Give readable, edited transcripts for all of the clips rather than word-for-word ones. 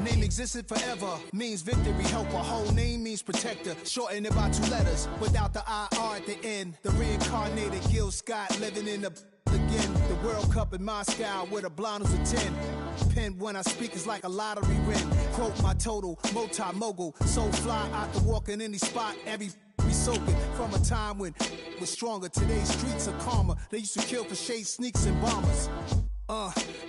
Name existed forever, means victory, helper. Whole name means protector, shorten it by 2 letters, without the IR at the end. The reincarnated Gil Scott, living in the again. The World Cup in Moscow, with a blonde who's a 10. Pen when I speak is like a lottery win. Quote my total, multi-mogul, so fly, I can walk in any spot, every be soaking from a time when was stronger. Today's streets are calmer. They used to kill for shade sneaks and bombers.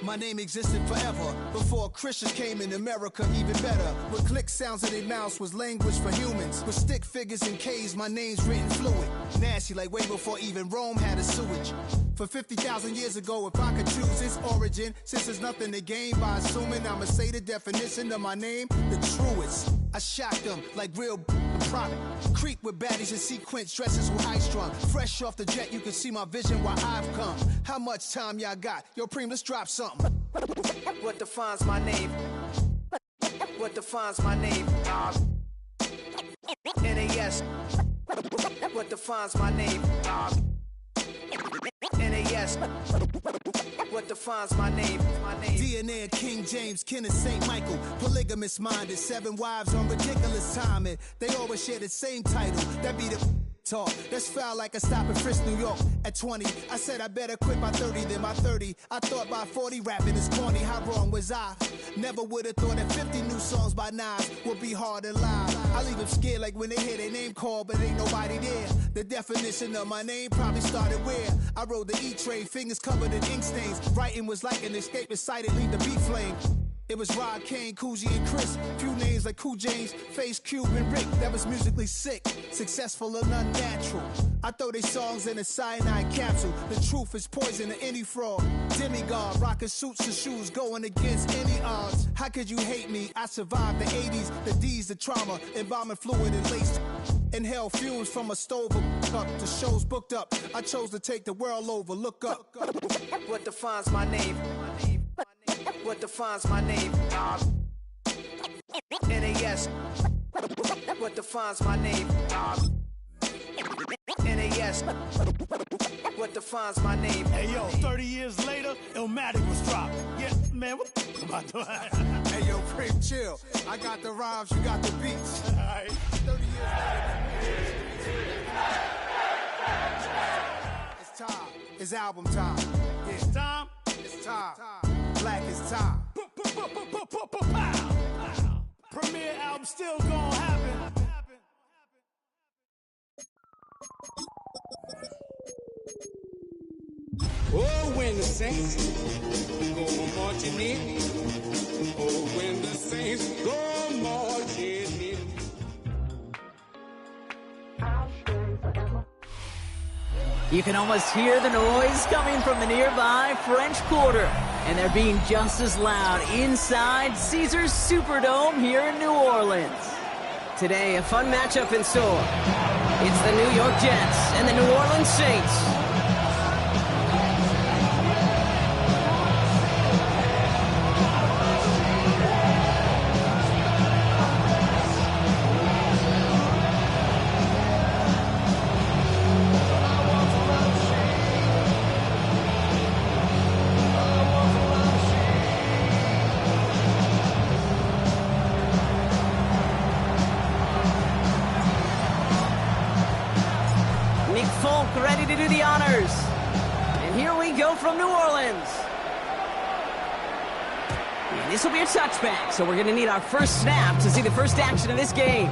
My name existed forever before Christians came in America, even better. With click sounds in their mouths was language for humans. With stick figures and K's, my name's written fluid. Nasty like way before even Rome had a sewage. For 50,000 years ago, if I could choose its origin, since there's nothing to gain by assuming, I'ma say the definition of my name, the truest. I shock them like real product. Creep with baddies in sequence, dresses with high strung. Fresh off the jet, you can see my vision while I've come. How much time y'all got? Yo, Preem, let's drop something. What defines my name? What defines my name? NAS. What defines my name? NAS. What defines my name? DNA of King James, kin of St. Michael. Polygamous minded, 7 wives on ridiculous timing. They always share the same title. That be the talk. That's foul like a stop in Frisk, New York. At 20, I said I better quit by 30 than by 30. I thought by 40 rapping is corny. How wrong was I? Never would have thought that 50 new songs by Nas would be hard and live. I leave them scared like when they hear their name called, but ain't nobody there. The definition of my name probably started where I rode the E-train, fingers covered in ink stains. Writing was like an escape inside, leave the beat flame. It was Rod, Kane, Coogee, and Chris. Few names like Cool James, Face, Cube, and Rick. That was musically sick, successful and unnatural. I throw they songs in a cyanide capsule. The truth is poison to any fraud. Demigod, rocking suits and shoes, going against any odds. How could you hate me? I survived the 80s, the D's, the trauma, embalming fluid and laced. Inhale fumes from a stove up to shows booked up. I chose to take the world over. Look up. What defines my name? What defines my name? NAS. What defines my name? NAS. What defines my name? Hey yo, 30 years later, Illmatic was dropped. Yeah, man, what the about to Hey yo, Preem, chill. I got the rhymes, you got the beats. All right. 30 years later. It's time. It's album time. Yeah. It's time. It's time. Black is time. Premiere album still gonna happen. Oh, when the saints go marching in. Oh, when the saints go marching in. You can almost hear the noise coming from the nearby French Quarter, and they're being just as loud inside Caesars Superdome here in New Orleans. Today, a fun matchup in store. It's the New York Jets and the New Orleans Saints. Ready to do the honors. And here we go from New Orleans. And this will be a touchback, so we're going to need our first snap to see the first action of this game.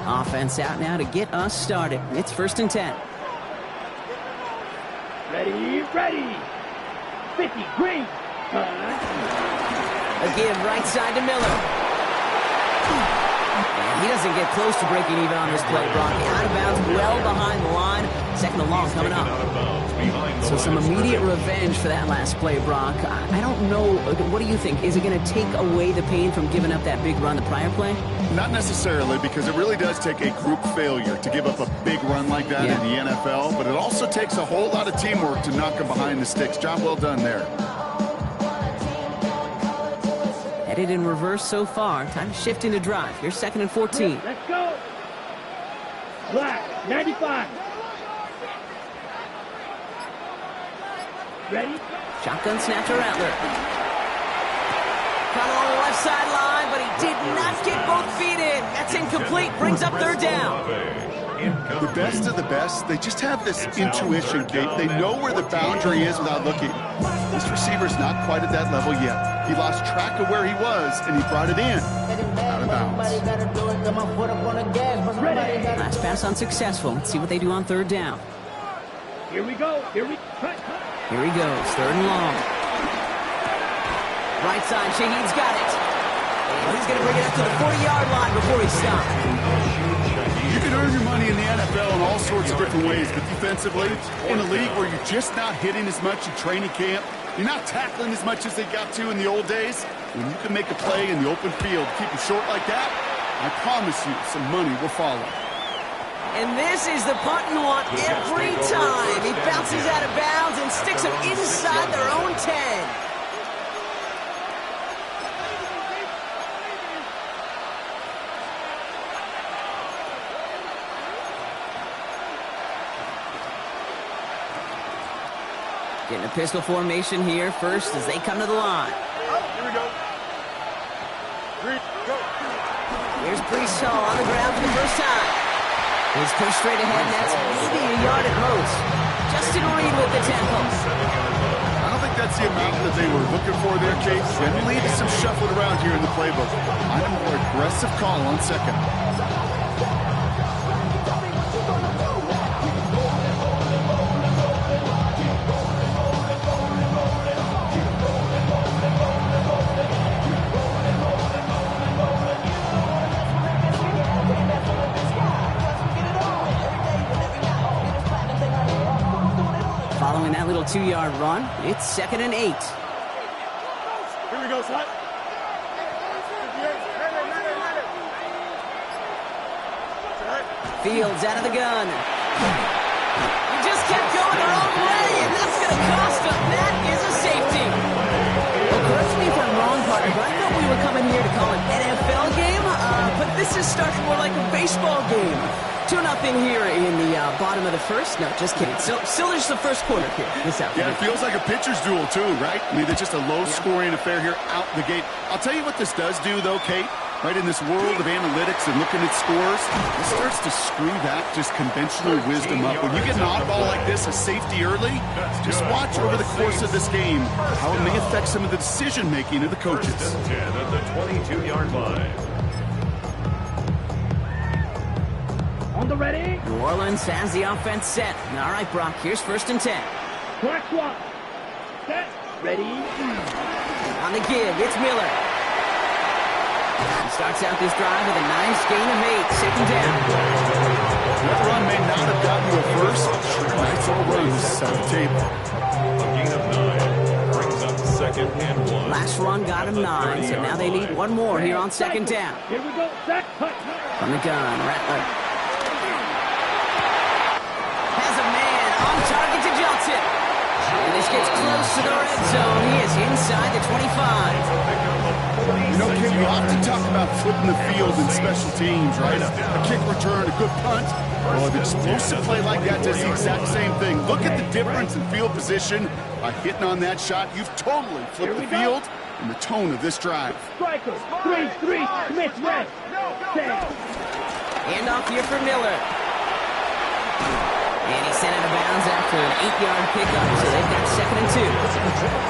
Offense out now to get us started. It's 1st and 10. Ready. 50, green. A give right side to Miller. And he doesn't get close to breaking even on this play, Brock. Out of bounds, well behind the line. Second and long coming up. So some immediate revenge for that last play, Brock. I don't know. What do you think? Is it going to take away the pain from giving up that big run the prior play? Not necessarily, because it really does take a group failure to give up a big run like that in the NFL, but it also takes a whole lot of teamwork to knock them behind the sticks. Job well done there. Headed in reverse so far. Time to shift into drive. Here's 2nd and 14. Let's go. Black, 95. Ready? Shotgun snap to Rattler. Caught on the left sideline, but he did not get both feet in. That's incomplete. Brings up 3rd down. The best of the best, they just have this intuition, Kate. They know where the boundary is without looking. This receiver's not quite at that level yet. He lost track of where he was, and he brought it in. Out of bounds. Last pass unsuccessful. Let's see what they do on 3rd down. Here we go. Here he goes. 3rd and long. Right side, Shaheed's got it. And he's going to bring it up to the 40-yard line before he stops. You can earn your money in the NFL in all sorts of different ways, but defensively, in a league where you're just not hitting as much in training camp, you're not tackling as much as they got to in the old days, when you can make a play in the open field, keep it short like that, I promise you some money will follow. And this is the punt you want every time. He bounces out of bounds and sticks them inside their own 10. Getting a pistol formation here first as they come to the line. Here we go. Here's Brees Hall on the ground for the first time. He's pushed straight ahead, and that's maybe a yard at most. Justin Reed with the tackle. I don't think that's the amount that they were looking for there, Kate. Generally, there's some shuffled around here in the playbook. I'm a more aggressive call on 2nd. Following that little 2-yard run, it's 2nd and 8. Here we go, son. Fields out of the gun. He just kept going the wrong way, and that's going to cost him. That is a safety. Well, correct me if I'm wrong, partner, but I thought we were coming here to call an NFL game, but this is starting more like a baseball game. 2-0 here in the bottom of the first. No, just kidding. Still there's the first quarter here. Yeah, it feels like a pitcher's duel, too, right? I mean, it's just a low-scoring affair here out the gate. I'll tell you what this does do, though, Kate. Right, in this world of analytics and looking at scores, it starts to screw that just conventional wisdom up. When you get an oddball like this, a safety early, just watch over the course of this game how it may affect some of the decision-making of the coaches. 10 at the 22-yard line. On the ready. New Orleans has the offense set. All right, Brock, here's 1st and 10. Black swap. Set. Ready. On the give, it's Miller. He starts out this drive with a nice gain of 8, 2nd down. That run may not have gotten you a first. Nice old run to set the table. A gain of 9 brings up 2nd and 1. Last run got him 9, so now they need one more here on 2nd down. Here we go. Set. Cut. From the gun, Rattler. Has a man on target to Johnson. And this gets close to the red zone. He is inside the 25. You know, Kim, you often talk about flipping the field in special teams, right? A kick return, a good punt. Well, an explosive play like that does the exact same thing. Look at the difference in field position. By hitting on that shot, you've totally flipped the field and the tone of this drive. Striker. 3-3. Smith red. Set. Hand off here for Miller. And he's sent out of bounds after an 8-yard pickup, so they've got 2nd and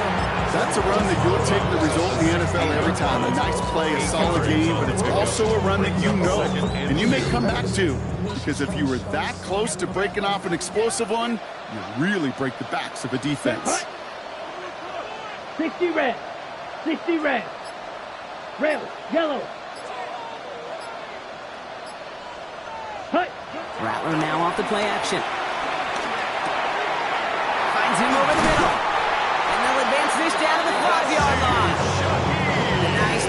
2. That's a run that you'll take the result in the NFL every time. A nice play, a solid game, but it's also a run that you know and you may come back to. Because if you were that close to breaking off an explosive one, you really break the backs of a defense. 60 red. 60 red. Red. Yellow. Cut. Rattler now off the play action.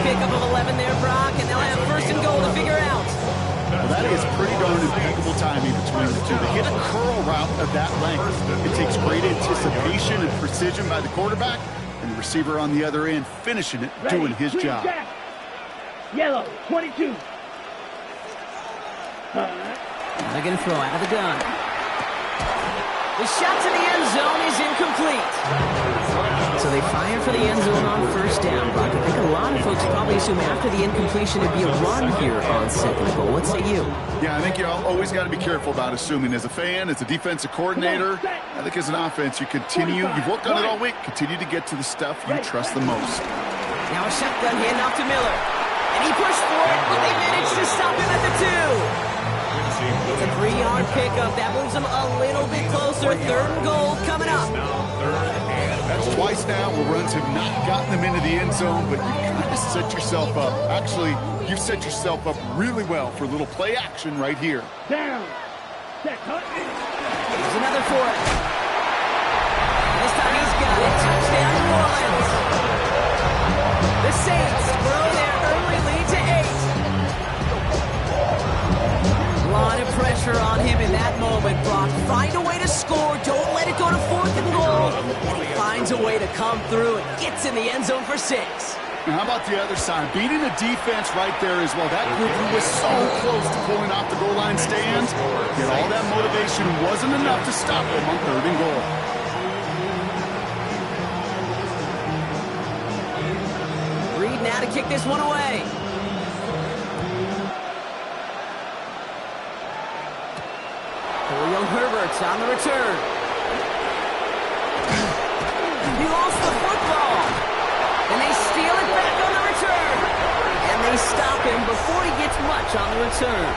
pickup of 11 there, Brock, and they'll have first and goal to figure out. Well, that is pretty darn impeccable timing between the two. To hit a curl route of that length, it takes great anticipation and precision by the quarterback, and the receiver on the other end finishing it, doing his job. Jack. Yellow, 22. They're going to throw out of the gun. The shot to the end zone is incomplete. So they fire for the end zone on first down, Brock. I think a lot of folks probably assume after the incompletion it'd be a run here on second goal. What say you? Yeah, I think you always got to be careful about assuming. As a fan, as a defensive coordinator, I think as an offense, you continue, you've worked on it all week, continue to get to the stuff you trust the most. Now a shotgun handoff to Miller. And he pushed for it, but they managed to stop him at the 2. It's a 3-yard pickup. That moves them a little bit closer. Third and goal coming up. That's twice now where runs have not gotten them into the end zone, but you kind of set yourself up. Actually, you've set yourself up really well for a little play action right here. Down. Set, cut. Here's another for it. This time he's got it. Touchdown, New Orleans. The Saints grow their early lead to 8. A lot of pressure on him in that moment, Brock. Find a way to score. Don't let it go to fourth and goal. And he finds a way to come through and gets in the end zone for 6. Now, how about the other side? Beating the defense right there as well. That group who was so close to pulling off the goal line stand, yet all that motivation wasn't enough to stop them on third and goal. Reed now to kick this one away. Julio Herbert's on the return. He lost the football. And they steal it back on the return. And they stop him before he gets much on the return.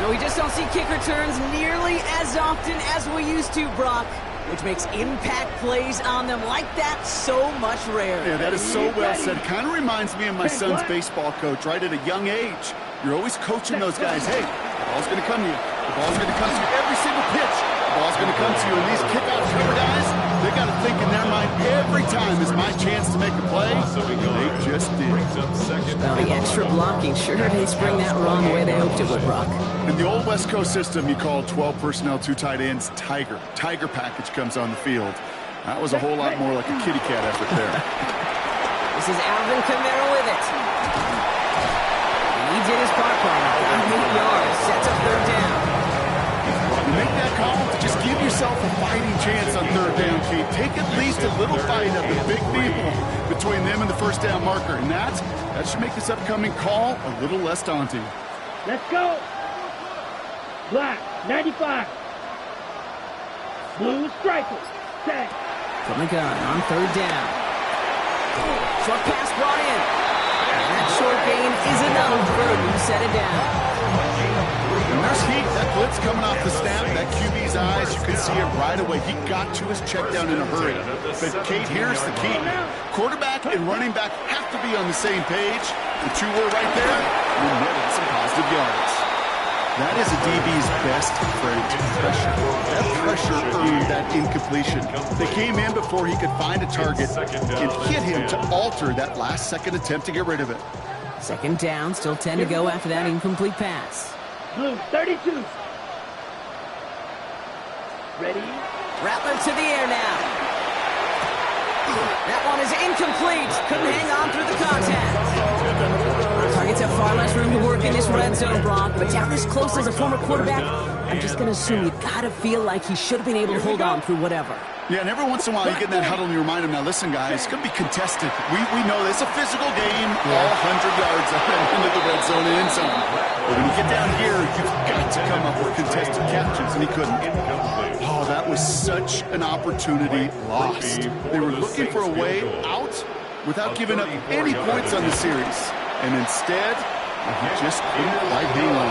No, we just don't see kick returns nearly as often as we used to, Brock, which makes impact plays on them like that so much rarer. Yeah, that is so well said. Kind of reminds me of my son's baseball coach, right? At a young age, you're always coaching those guys, hey, the ball's going to come to you. The ball's going to come to you every single pitch. The ball's going to come to you. And these kickoff cover guys, they got to think in their mind every time is my chance to make a play. They just did. Well, the extra blocking sure didn't spring that wrong the way they hoped it would, Brock. In the old West Coast system, you call 12 personnel, 2 tight ends, Tiger. Tiger package comes on the field. That was a whole lot more like a kitty cat effort there. This is Alvin Kamara with it. He did his part, Brock. 8 yards, sets up third down. You make that call to just give yourself a fighting chance on third down, Kate. Take at least a little fight of the big people between them and the first down marker. And that should make this upcoming call a little less daunting. Let's go. Black, 95. Blue striker. Set. From the gun on third down. Short pass brought in. And that short gain is enough for him to set it down. And there's heat. That blitz coming off the snap, that QB's eyes, you can see it right away. He got to his check down in a hurry. But, Kate, here's the key. Quarterback and running back have to be on the same page. The two were right there, and we're netting some positive yards. That is a DB's best friend, pressure. That pressure earned that incompletion. They came in before he could find a target and hit him to alter that last-second attempt to get rid of it. Second down, still 10 to go after that incomplete pass. Blue, 32. Ready? Rattler to the air now. That one is incomplete. Couldn't hang on through the contact. Targets have far less room to work in this red zone, Brock, but down this close as a former quarterback, I'm just going to assume you got to feel like he should have been able to hold on through whatever. Yeah, and every once in a while you get in that huddle and you remind him, now listen, guys, it's going to be contested. We know it's a physical game, all 100 yards up and into the red zone and end zone. But when you get down here, you've got to come up with contested catches, and he couldn't. Oh, that was such an opportunity lost. They were looking for a way out without giving up any points on the series. And instead, he just couldn't quite hang on.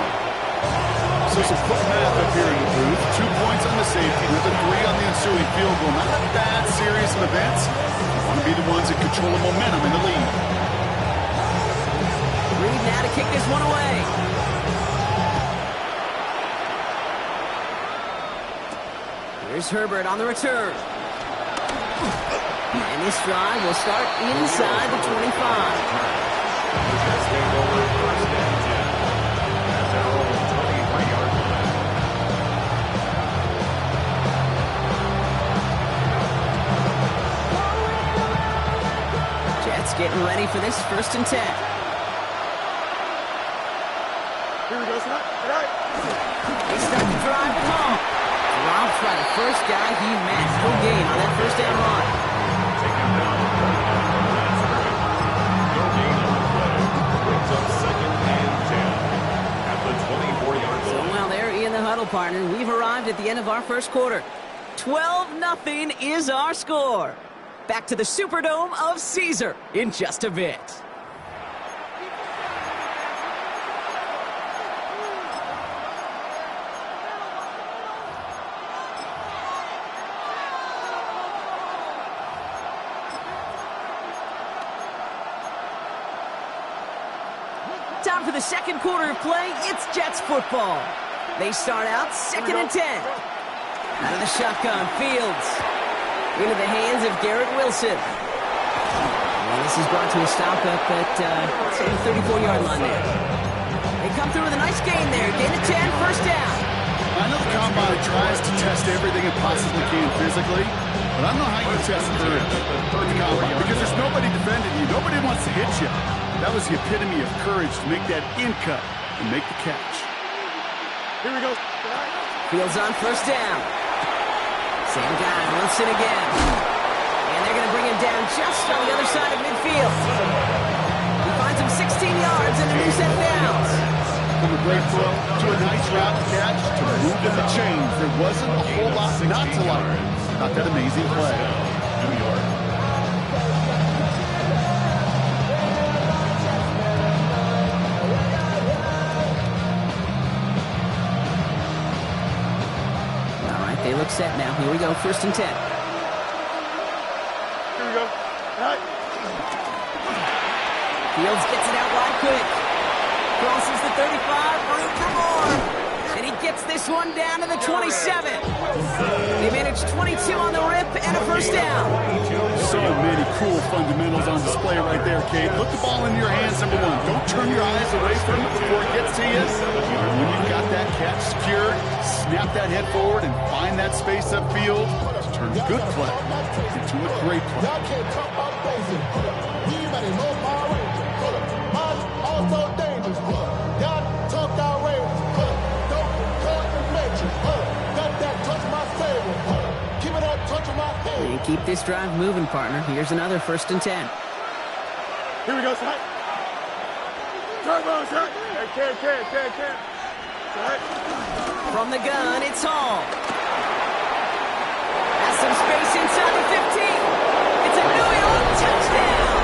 So some quick math up here in the booth. 2 points on the safety, another 3 on the ensuing field goal. Not a bad series of events. You want to be the ones that control the momentum in the lead. Reed now to kick this one away. Here's Herbert on the return. And this drive will start inside the 25. Jets take over first and 10 at their own 23-yard line. Jets getting ready for this first and 10. Here we go, son. They start to drive it home. Drops by the first guy he met. No gain on that first down run. Taken down. That's right. No gain on the play. Brings up second and 10 at the 24-yard So line. while they're in the huddle, partner, we've arrived at the end of our first quarter. 12-0 is our score. Back to the Superdome of Caesar in just a bit. Time for the second quarter of play. It's Jets football. They start out second and 10. Out of the shotgun, Fields. Into the hands of Garrett Wilson. Well, this is brought to a stop up at, say, the 34-yard line there. They come through with a nice gain there. Gain of 10, first down. I know the combine tries to test everything it possibly can physically, but I don't know how you test courage with the combine because there's nobody defending you. Nobody wants to hit you. That was the epitome of courage to make that in cut and make the catch. Here we go. Fields on first down. Same guy, Wilson again. And they're going to bring him down just on the other side of midfield. He finds him 16 yards and a new set of downs. From a great throw to a nice route catch to move in the chains. There wasn't a whole lot not to like about that amazing play. New York. They look set now. Here we go, first and 10. Here we go. Fields gets it out wide quick. Crosses the 35, room for more. And he gets this one down to the 27. They managed 22 on the rip and a first down. So many cool fundamentals on display right there, Kate. Put the ball in your hands, number one. Don't turn your eyes away from it before it gets to you. When you've got that catch secured, snap that head forward and find that space upfield to turn a good play into a great play. And keep this drive moving, partner. Here's another first and 10. Here we go, son. Turbo, son. Can't. From the gun, it's Hall. Has some space inside the 15. It's a New York touchdown.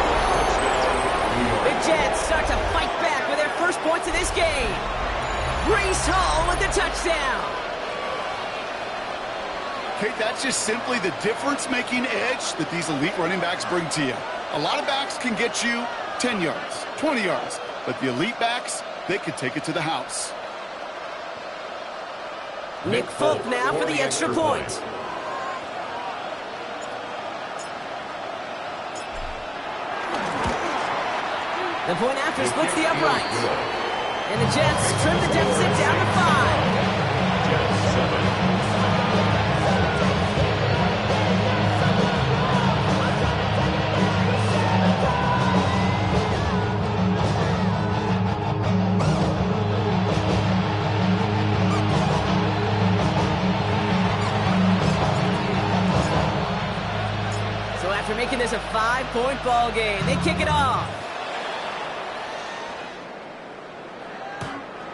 The Jets start to fight back with their first points of this game. Breece Hall with the touchdown. Kate, that's just simply the difference-making edge that these elite running backs bring to you. A lot of backs can get you 10 yards, 20 yards, but the elite backs, they can take it to the house. Nick Folk now for the extra point. The point after splits the uprights. And the Jets trim the deficit down to 5. Jets 7. After making this a 5-point ball game, they kick it off.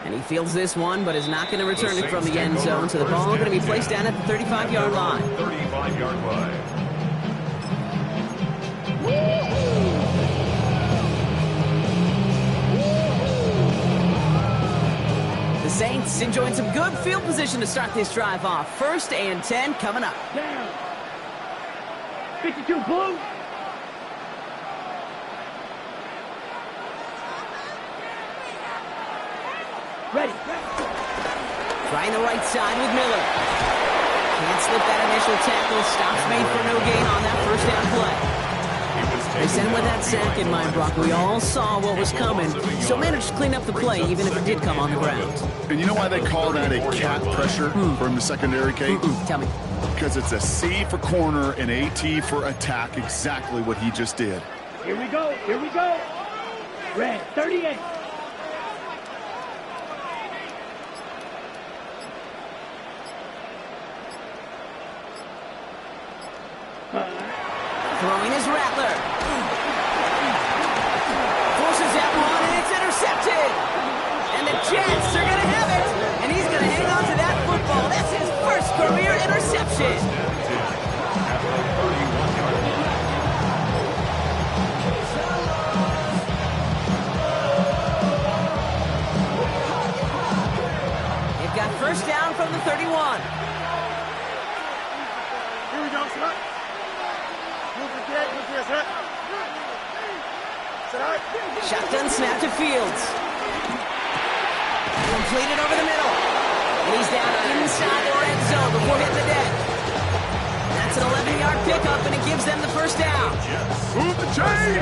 And he fields this one, but is not going to return it from the end zone. So the ball going to be placed down at the 35-yard line. 35-yard line. The Saints enjoying some good field position to start this drive off. First and 10 coming up. Down. 52 blue. Ready. Trying the right side with Miller. Can't slip that initial tackle. Stops made for no gain on that first down play. He was They sent him with that sack in mind, Brock. We all saw what was coming. Still managed to clean up the play, even if it did come on the ground. And you know why they call that a cat pressure from the secondary, Kate? Tell me. Because it's a C for corner and a T for attack, exactly what he just did. Here we go. Here we go. Red 38. Throwing his Rattler. Forces that one, and it's intercepted. And the Jets are going to have it. And he's going to hang on to that football. That's his first career interception. They've got first down from the 31. Here we go, son. Shotgun snap to Fields. Completed over the middle. And he's down inside the red zone before hitting the deck. That's an 11-yard pickup, and it gives them the first down. Move the chain!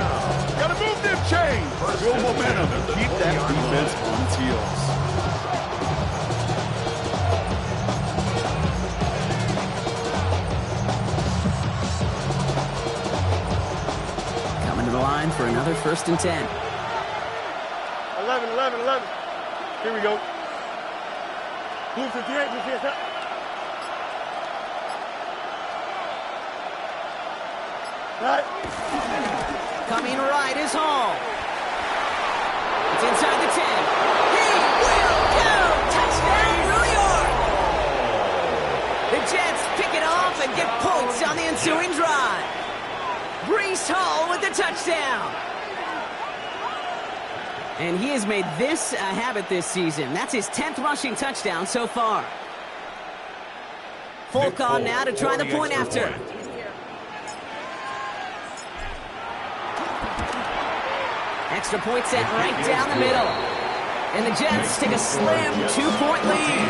Gotta move them chain! Build momentum and keep that defense on its heels. Coming to the line for another 1st and 10. 11. Here we go. Move 58, move 58. Right. Coming right is Hall. It's inside the 10. He will go! Touchdown, New York! The Jets pick it off and get points on the ensuing drive. Breece Hall with the touchdown. And he has made this a habit this season. That's his 10th rushing touchdown so far. Folk on now to try the point after. Extra point set right down the middle. And the Jets take a slim 2-point lead.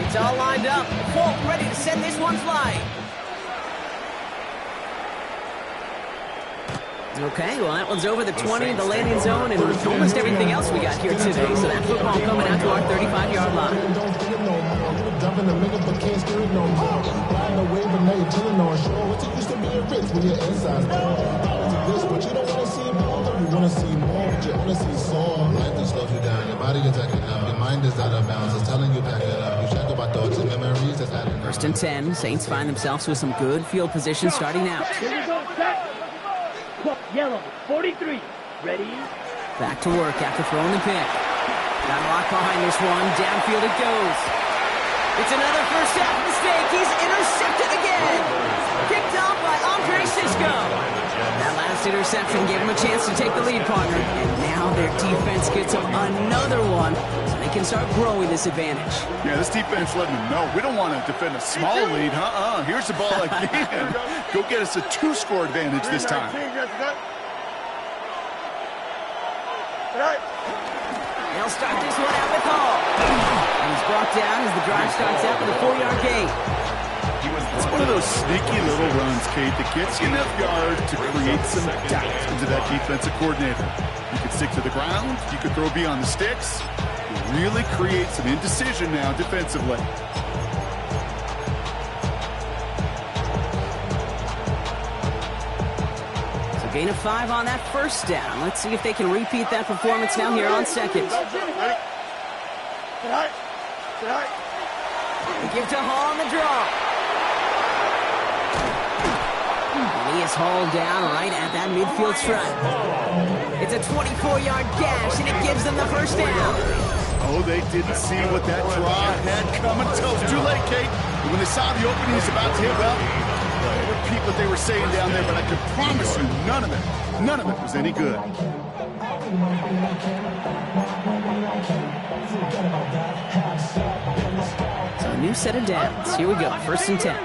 It's all lined up. Folk ready to send this one flying. Okay, well, that one's over the 20, the landing zone, and almost everything else we got here today. So that football coming out to our 35-yard line. First and 10, Saints find themselves with some good field position starting out. Yellow, 43. Ready? Back to work after throwing the pick. Got a lot behind this one. Downfield it goes. It's another first half mistake. He's intercepted again. Picked off by Andre Sisco. That last interception gave him a chance to take the lead, partner. And now their defense gets them another one, so they can start growing this advantage. Yeah, this defense letting them know we don't want to defend a small lead. Here's the ball again. Go get us a 2-score advantage this time. They'll start this one out with Hall. And he's brought down as the drive starts out with a 4-yard gain. It's one of those sneaky little runs, Kate, that gets you enough yard to create some doubt into that defensive coordinator. You can stick to the ground. You can throw beyond the sticks. You really create some indecision now defensively. So gain of 5 on that first down. Let's see if they can repeat that performance now here on second. They give to Hall on the draw. And he is hauled down right at that midfield stripe. It's a 24-yard gash, and it gives them the first down. Oh, they didn't see what that draw had coming until it was too late, Kate. And when they saw the opening he's about to hit, well, repeat what they were saying down there, but I can promise you none of it was any good. So a new set of downs. Here we go, 1st and 10.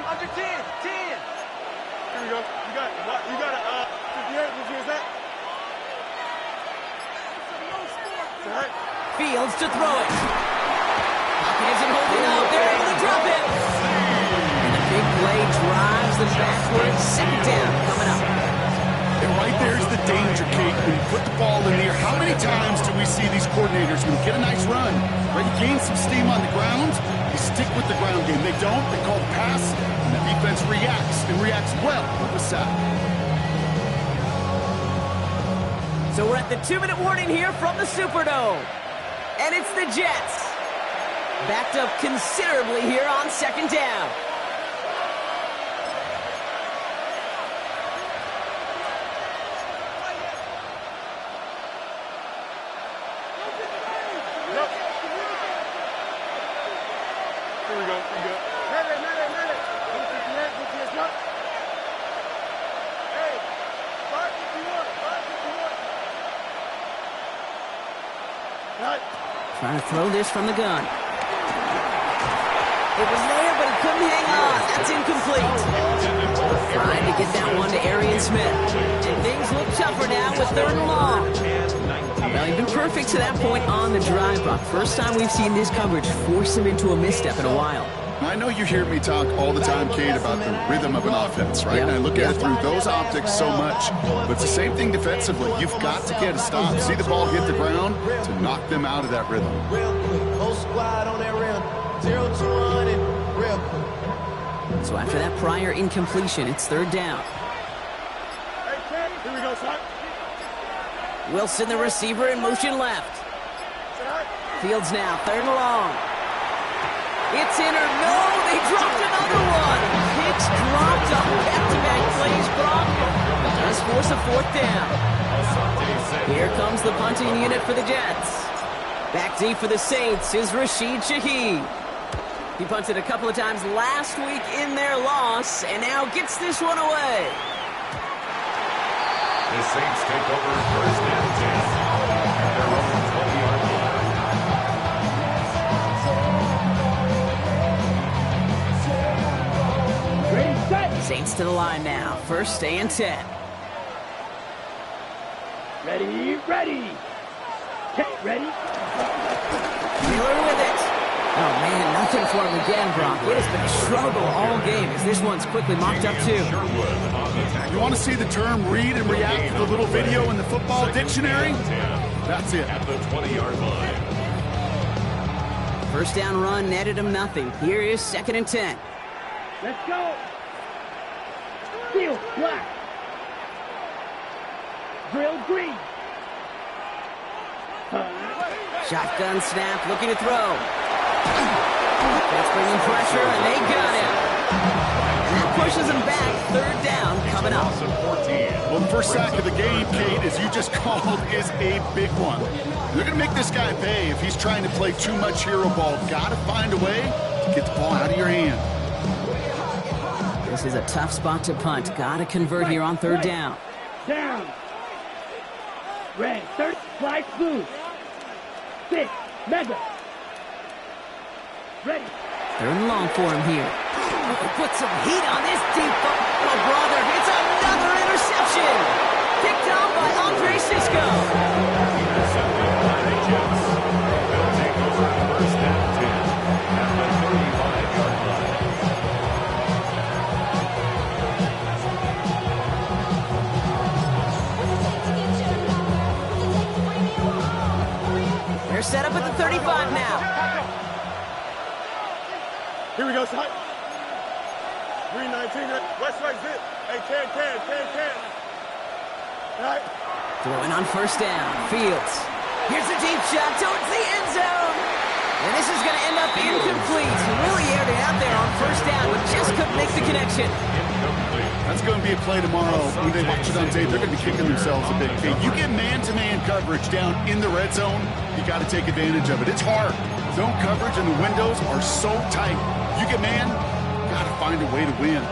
Fields to throw it. Pocket isn't holding up. They're able to drop it. And the big play drives them backwards. Second down coming up. And right there's the danger, Kate. When you put the ball in the air, how many times do we see these coordinators, when you get a nice run, right, you gain some steam on the ground, you stick with the ground game. They don't. They call the pass, and the defense reacts, and reacts well with the sack. So we're at the 2-minute warning here from the Superdome. And it's the Jets. Backed up considerably here on second down. Trying to throw this from the gun. It was there, but he couldn't hang on. That's incomplete. Trying to get that one to Arian Smith. And things look tougher now with 3rd and long. Well, he's been perfect to that point on the drive, Brock. First time we've seen this coverage force him into a misstep in a while. I know you hear me talk all the time, Kate, about the rhythm of an offense, right? And I look at it through those optics so much. But it's the same thing defensively. You've got to get a stop, see the ball hit the ground to knock them out of that rhythm. Real quick, whole squad on that rim. 0-200, real quick. So after that prior incompletion, it's 3rd down. Here we go, son. Wilson, the receiver, in motion left. Fields now, 3rd and long. It's in or no, they dropped another one. Kicks dropped on back-to-back plays, Brock. Does force a 4th down. Here comes the punting unit for the Jets. Back deep for the Saints is Rashid Shaheed. He punted a couple of times last week in their loss, and now gets this one away. The Saints take over 1st and 10. Their own 20-yard line. Saints to the line now. 1st and 10. Ready, ready. Okay, ready. Miller with it. Oh, man, nothing for him again, Brock. It has been a struggle all game as this one's quickly mocked up, too. You want to see the term read and react to the little video in the football dictionary? That's it. At the 20-yard line. 1st down run netted him nothing. Here is 2nd and 10. Let's go. Field black. Drill green. Shotgun snap, looking to throw. That's bringing pressure, and they got him. And that pushes him back. 3rd down coming up. Well, the first sack of the game, Kate, as you just called, is a big one. They're going to make this guy pay if he's trying to play too much hero ball. Got to find a way to get the ball out of your hand. This is a tough spot to punt. Got to convert here on 3rd down. Down. Red, 3rd, flag blue. 6, mega. Ready. 3rd and long for him here. Put some heat on this deep ball, brother. It's another interception. Picked off by Andre Sisco. Intercepted by the Jets. They'll take over 1st and 10 at the 35-yard line. They're set up at the 35 now. Here we go, son. 319, West right zip. Hey, can. All right. Throwing on 1st down. Fields. Here's a deep shot towards the end zone. And this is going to end up incomplete. He really aired it out there on 1st down, but just couldn't make the connection. That's going to be a play tomorrow. When they watch it on tape, they're going to be kicking themselves a bit. Hey, you get man-to-man coverage down in the red zone, you got to take advantage of it. It's hard. Zone coverage and the windows are so tight. You get man, got to find a way to win.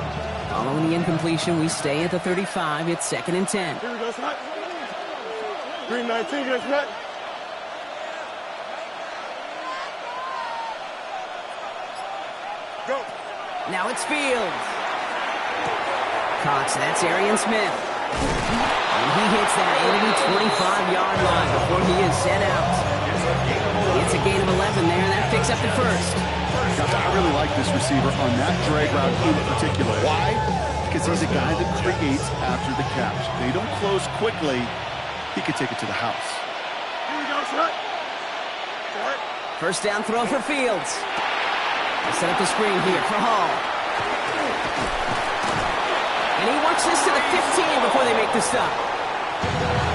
Following the incompletion, we stay at the 35. It's 2nd and 10. Here we go, son. 319, that's right. Go. Now it's Fields. Cox, that's Arian Smith. And he hits that enemy 25-yard line before he is set out. That's a gain of 11 there, and that picks up the first. I really like this receiver on that drag route in particular. Why? Because he's a guy that creates after the catch. They don't close quickly. He could take it to the house. Here we go, shot. First down throw for Fields. They set up the screen here for Hall. And he works this to the 15 before they make the stop.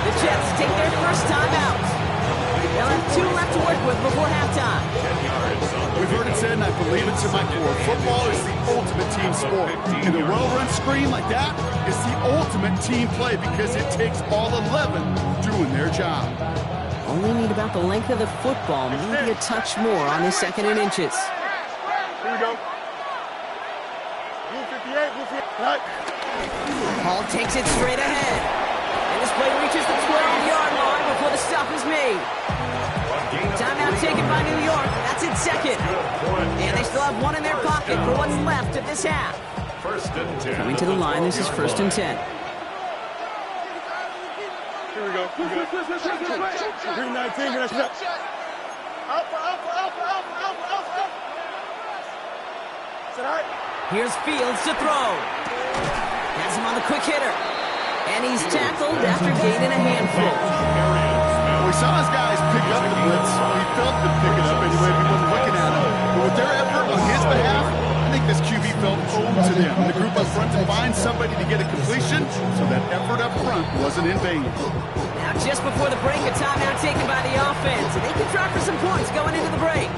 The Jets take their first time out. They'll have 2 left to work with before halftime. We've heard it said, and I believe it to my core, football is the ultimate team sport. And a well-run screen like that is the ultimate team play because it takes all 11 doing their job. Only need about the length of the football, maybe a touch more on this 2nd and inches. Here we go. Blue 58, blue 58. Hall takes it straight ahead. And this play reaches the 12-yard line before the stop is made. Timeout taken by New York. That's its 2nd. And they still have 1 in their pocket for what's left of this half. Coming to the line, this is 1st and 10. Here we go. Green 19, that's up. Alpha. Is that all right? Here's Fields to throw. Has him on the quick hitter. And he's tackled after gaining a handful. We saw his guys pick up the blitz. He felt them pick it up anyway. He wasn't looking at him. But with their effort on his behalf, I think this QB felt owed to them. The group up front to find somebody to get a completion, so that effort up front wasn't in vain. Now just before the break, a timeout taken by the offense. And they can try for some points going into the break.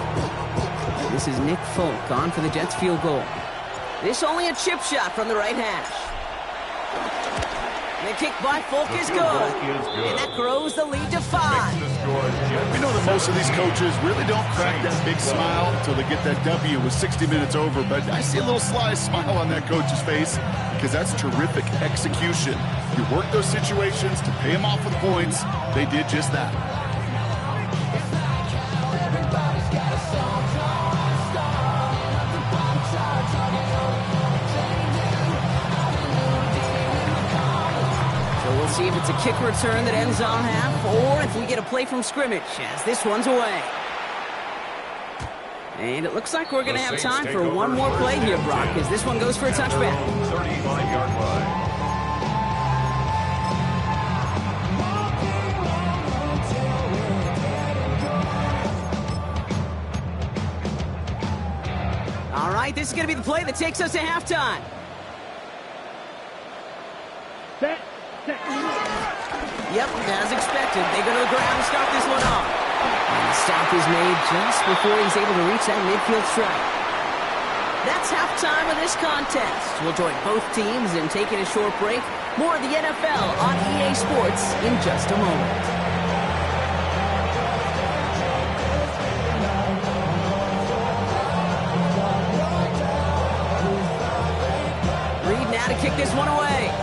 This is Nick Folk on for the Jets field goal. This only a chip shot from the right hash. The kick by Folk is good. And that grows the lead to 5. We know that most of these coaches really don't crack that big smile until they get that W with 60 minutes over. But I see a little sly smile on that coach's face because that's terrific execution. You work those situations to pay them off with points. They did just that. We'll see if it's a kick return that ends on half, or if we get a play from scrimmage, as this one's away. And it looks like we're going to have time for one more play here, Brock, as this one goes for a touchback. 35-yard line. All right, this is going to be the play that takes us to halftime. Set. Yep, as expected, they go to the ground and start this one off. And the stop is made just before he's able to reach that midfield strike. That's halftime of this contest. We'll join both teams in taking a short break. More of the NFL on EA Sports in just a moment. Reed now to kick this one away.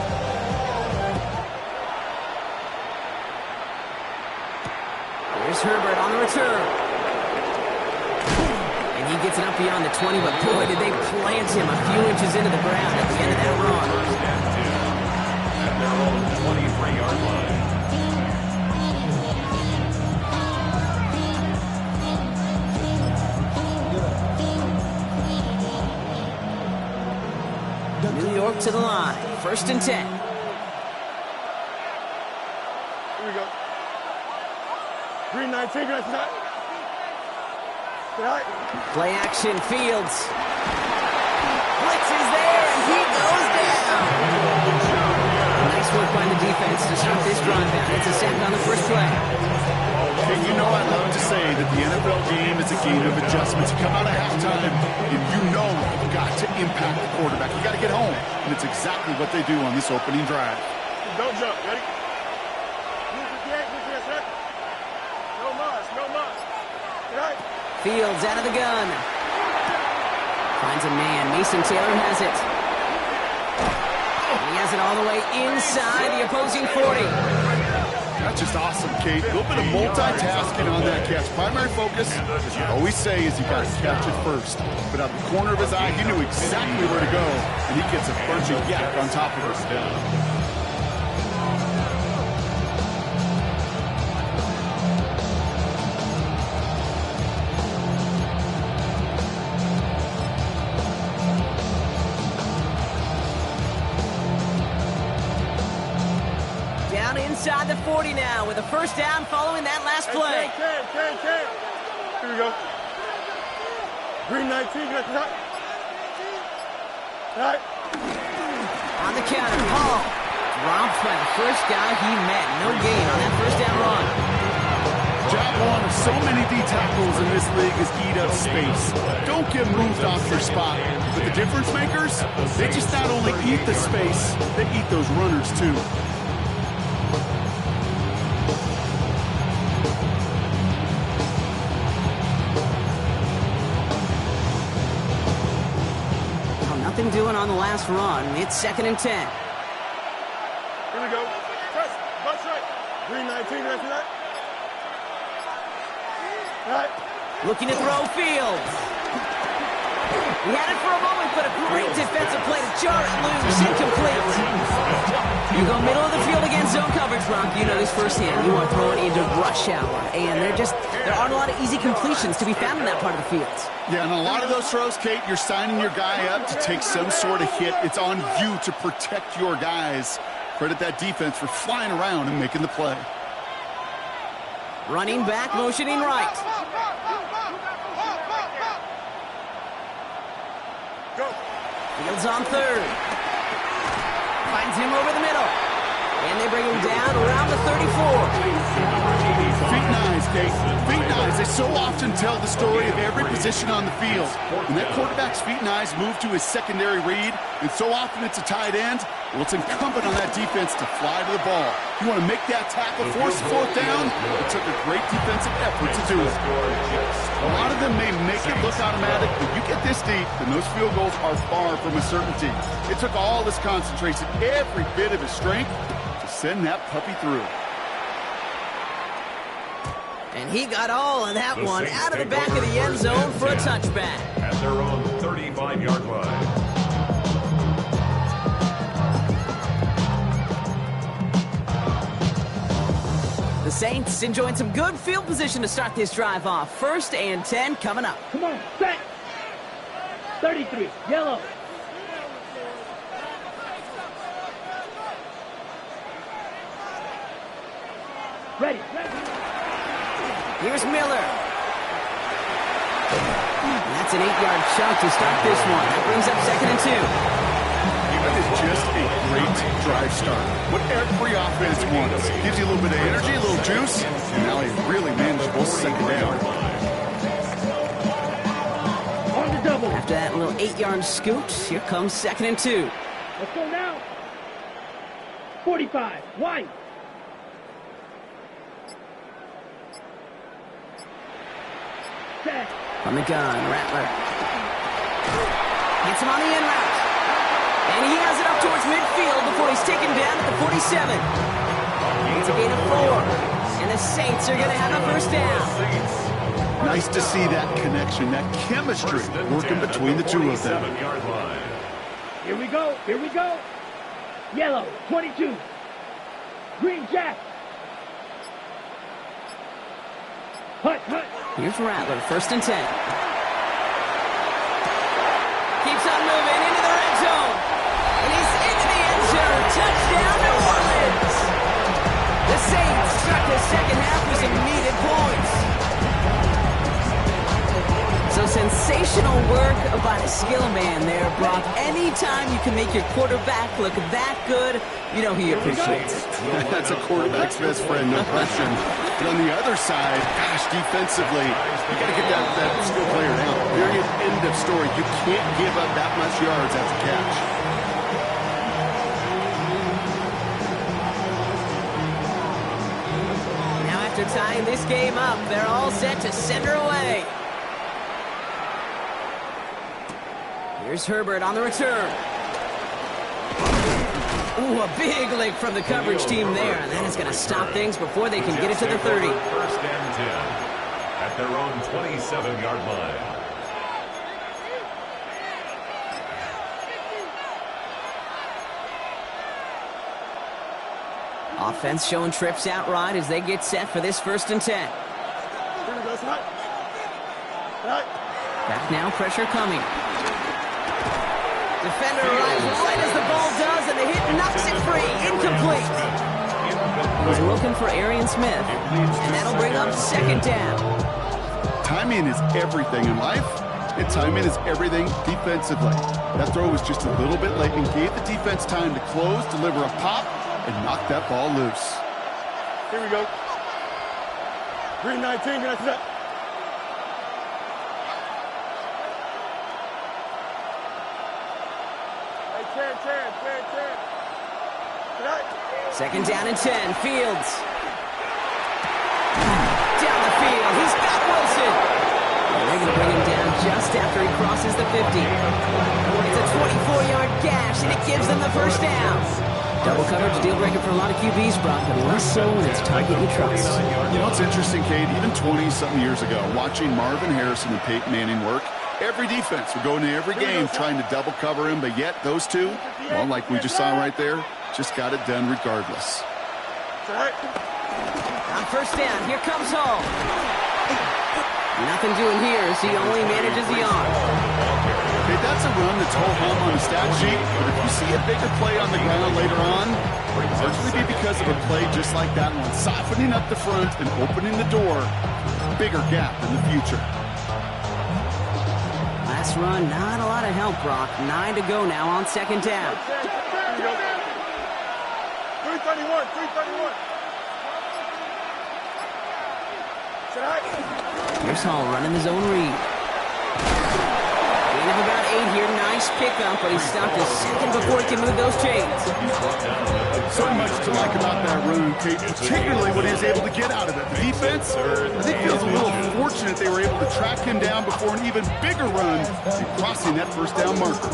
Here's Herbert on the return. And he gets it up beyond the 20, but boy, did they plant him a few inches into the ground at the end of that run. At their own 23-yard line. New York to the line. 1st and 10. Here we go. Green 19, that's not. Right. Play action, Fields. Blitz is there, and he goes down. Nice work by the defense to start this drive out. It's a sack on the first play. And you know I love to say that the NFL game is a game of adjustments. You come out of halftime, and you know you've got to impact the quarterback. You got to get home, and it's exactly what they do on this opening drive. Don't jump. Ready? No muss. Right. Fields out of the gun. Finds a man. Mason Taylor has it. And he has it all the way inside the opposing 40. That's just awesome, Kate. A little bit of multitasking on that catch. Primary focus, as you always say, is you got to catch it first. But out the corner of his eye, he knew exactly where to go, and he gets a bunch of yak on top of us. inside the 40 now with a first down following that last play. Here we go. Green 19, get that. All right. On the counter, Hall dropped by the first guy he met. No gain on that first down run. Job one of so many D tackles in this league is eat up space. Don't get moved off your spot. But the difference makers, they just not only eat the space, they eat those runners too. Nothing doing on the last run. It's 2nd and 10. Here we go. Press. Butts right. Green 19, right to that. All right. Looking to throw Fields. He had it for a moment, but a great defensive play to jar it loose. Incomplete. You go middle of the field against zone coverage, Brock. You know this firsthand. You want to throw it into rush hour. And there aren't a lot of easy completions to be found in that part of the field. Yeah, and a lot of those throws, Kate, you're signing your guy up to take some sort of hit. It's on you to protect your guys. Credit that defense for flying around and making the play. Running back, motioning right. Go. Fields on third. Finds him over the middle. And they bring him down around the 34. Feet and eyes, Kate. Feet and eyes. They so often tell the story of every position on the field. When that quarterback's feet and eyes move to his secondary read, and so often it's a tight end, well, it's incumbent on that defense to fly to the ball. You want to make that tackle, force the fourth down. It took a great defensive effort to do it. A lot of them may make it look automatic, but you get this deep, and those field goals are far from a certainty. It took all his concentration, every bit of his strength, to send that puppy through. And he got all of that one out of the back of the end zone for a touchback. At their own 35-yard line. The Saints enjoying some good field position to start this drive off. 1st and 10 coming up. Come on, set. 33, yellow. Ready. Here's Miller. That's an 8-yard chunk to start this one. That brings up 2nd and 2. That is just a great drive start. What every offense wants. Gives you a little bit of energy, a little juice, and now a really manageable second down. On the double. After that little 8-yard scoot, here comes 2nd and 2. Let's go now. 45, wide. Set. From the gun, Rattler. Gets him on the in route. And he has it up towards midfield before he's taken down at the 47. It's a gain of 4. And the Saints are going to have a first down. Nice to see that connection, that chemistry working between the two of them. Here we go, here we go. Yellow, 22. Green Jack. Hut, hut. Here's Rattler, 1st and 10. Keeps on moving into the red zone. And he's into the end zone. Touchdown, New Orleans. The Saints start the second half with some needed points. So sensational work by the skill man there, Brock. Anytime you can make your quarterback look that good, you know he appreciates it. That's a quarterback's best friend, no question. But on the other side, gosh, defensively, you got to get that skill player down. Period, end of story. You can't give up that much yards after catch. Now after tying this game up, they're all set to send her away. Here's Herbert on the return. Ooh, a big lick from the coverage team there. And that is going to stop things before they can get it to the 30. 1st and 10 at their own 27-yard line. Offense showing trips out right as they get set for this 1st and 10. Back now, pressure coming. Defender arrives right as the ball does, and the hit knocks it free. Incomplete. He's looking for Arian Smith, and that'll bring up second down. Timing is everything in life, and timing is everything defensively. That throw was just a little bit late and gave the defense time to close, deliver a pop, and knock that ball loose. Here we go. Green 19, can I see that? Hey, Chad. Tonight. Second down and 10, Fields. Down the field, he's got Wilson. And they're going to bring him down just after he crosses the 50. It's a 24-yard gash, and it gives them the first down. Double coverage deal breaker for a lot of QBs, Brock, but less so when it's target you trust. You know, it's interesting, Kate, even 20-something years ago, watching Marvin Harrison and Peyton Manning work, every defense would go into every game trying to double cover him, but yet those two, well, like we just saw right there, just got it done regardless. On first down, here comes Hall. Nothing doing here as he only manages the arm. Okay, that's a run that's ho-hum on the stat sheet, but if you see a bigger play on the ground later on, it'll largely be because of a play just like that one, softening up the front and opening the door, bigger gap in the future. Last run, not a lot of help, Brock. 9 to go now on second down. 331. Here's Hall running his own read. Gain of about 8 here. Nice pickup, but he stopped a second before he can move those chains. So much to like about that run, Kate, particularly what he was able to get out of it. The defense, I think, feels a little fortunate they were able to track him down before an even bigger run and crossing that first down marker.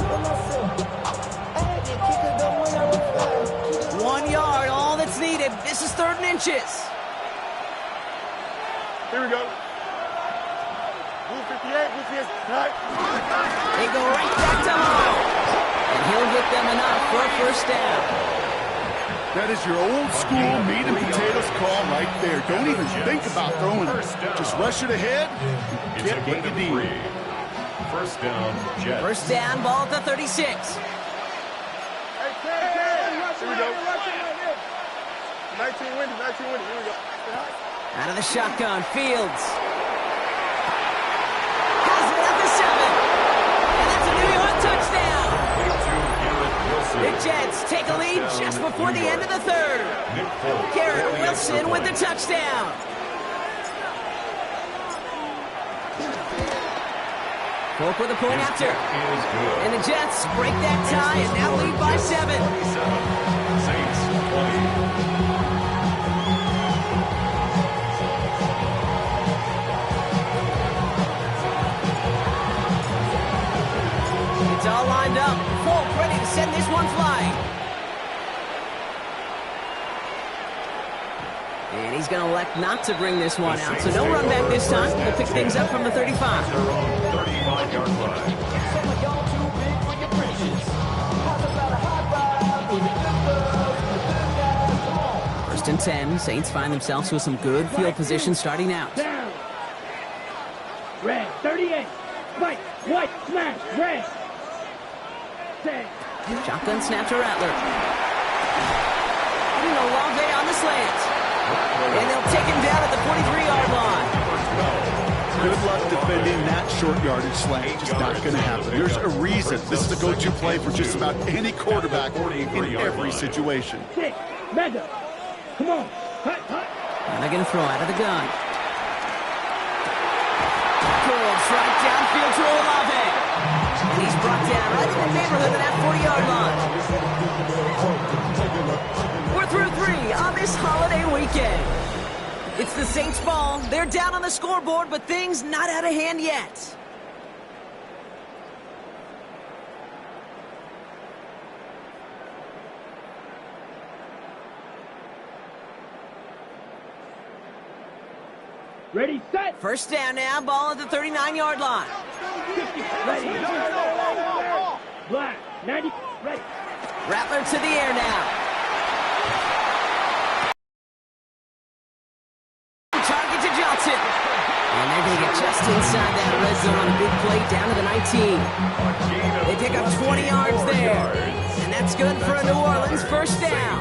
1 yard, all that's needed. This is 3rd and inches. Here we go. Blue 58, right. They go right back to Hall. And he'll get them enough for a first down. That is your old school meat and potatoes call right there. Don't even think about throwing it. Just rush it ahead and get what you need. First down, Jets. First down, ball at the 36. Hey, here we go. 19 windy. Here we go. Out of the shotgun, Fields. Has it at the 7. And that's a New York touchdown. The Jets take a lead just before the end of the 3rd. Garrett Wilson with the touchdown. Polk with a point after. And the Jets break that tie and now lead by 7. Saints 20. It's all lined up. Polk ready to send this one flying. And he's going to elect not to bring this one out. So no run back this time. We'll pick things up from the 35. 35-yard line. First and 10. Saints find themselves with some good field position starting out. Down. Red, 38. Spike, white, smash, red. 10. Shotgun snap to Rattler. Olave on the slant. And they'll take him down at the 43-yard line. Good luck defending that short yardage slant. Just not going to happen. There's a reason this is a go-to play for just about any quarterback in every situation. 6. Mega. Come on. Hut. And they're going to throw out of the gun. Golds right downfield to Olave. And he's brought down right in the neighborhood of that 40-yard line. We're through 3 on this holiday weekend. It's the Saints ball. They're down on the scoreboard, but things not out of hand yet. Ready, set. First down now, ball at the 39-yard line. 50, ready. Black, 90, ready. Rattler to the air now. Target to Johnson. And they're going to get just inside that red zone on a big play down to the 19. They pick up 20 yards there. And that's good for a New Orleans first down.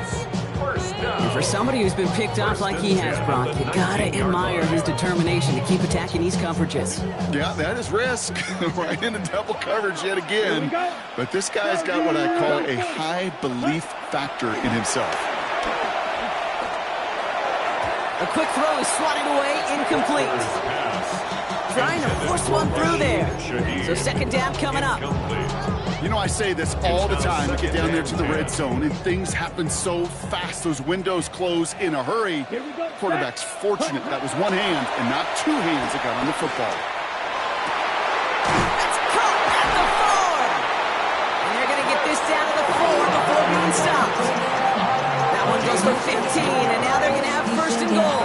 And for somebody who's been picked off like he has, Brock, you gotta admire his determination to keep attacking these coverages. Yeah, that is risk. Right into double coverage yet again. But this guy's got what I call a high belief factor in himself. A quick throw is swatted away, incomplete. Trying to force one through there. So second down coming up. You know, I say this all the time. You get down there to the red zone, and things happen so fast. Those windows close in a hurry. Quarterback's fortunate that was one hand and not two hands that got on the football. That's caught at the 4. And they're going to get this down to the 4 before being stopped. That one goes for 15, and now they're going to have first and goal.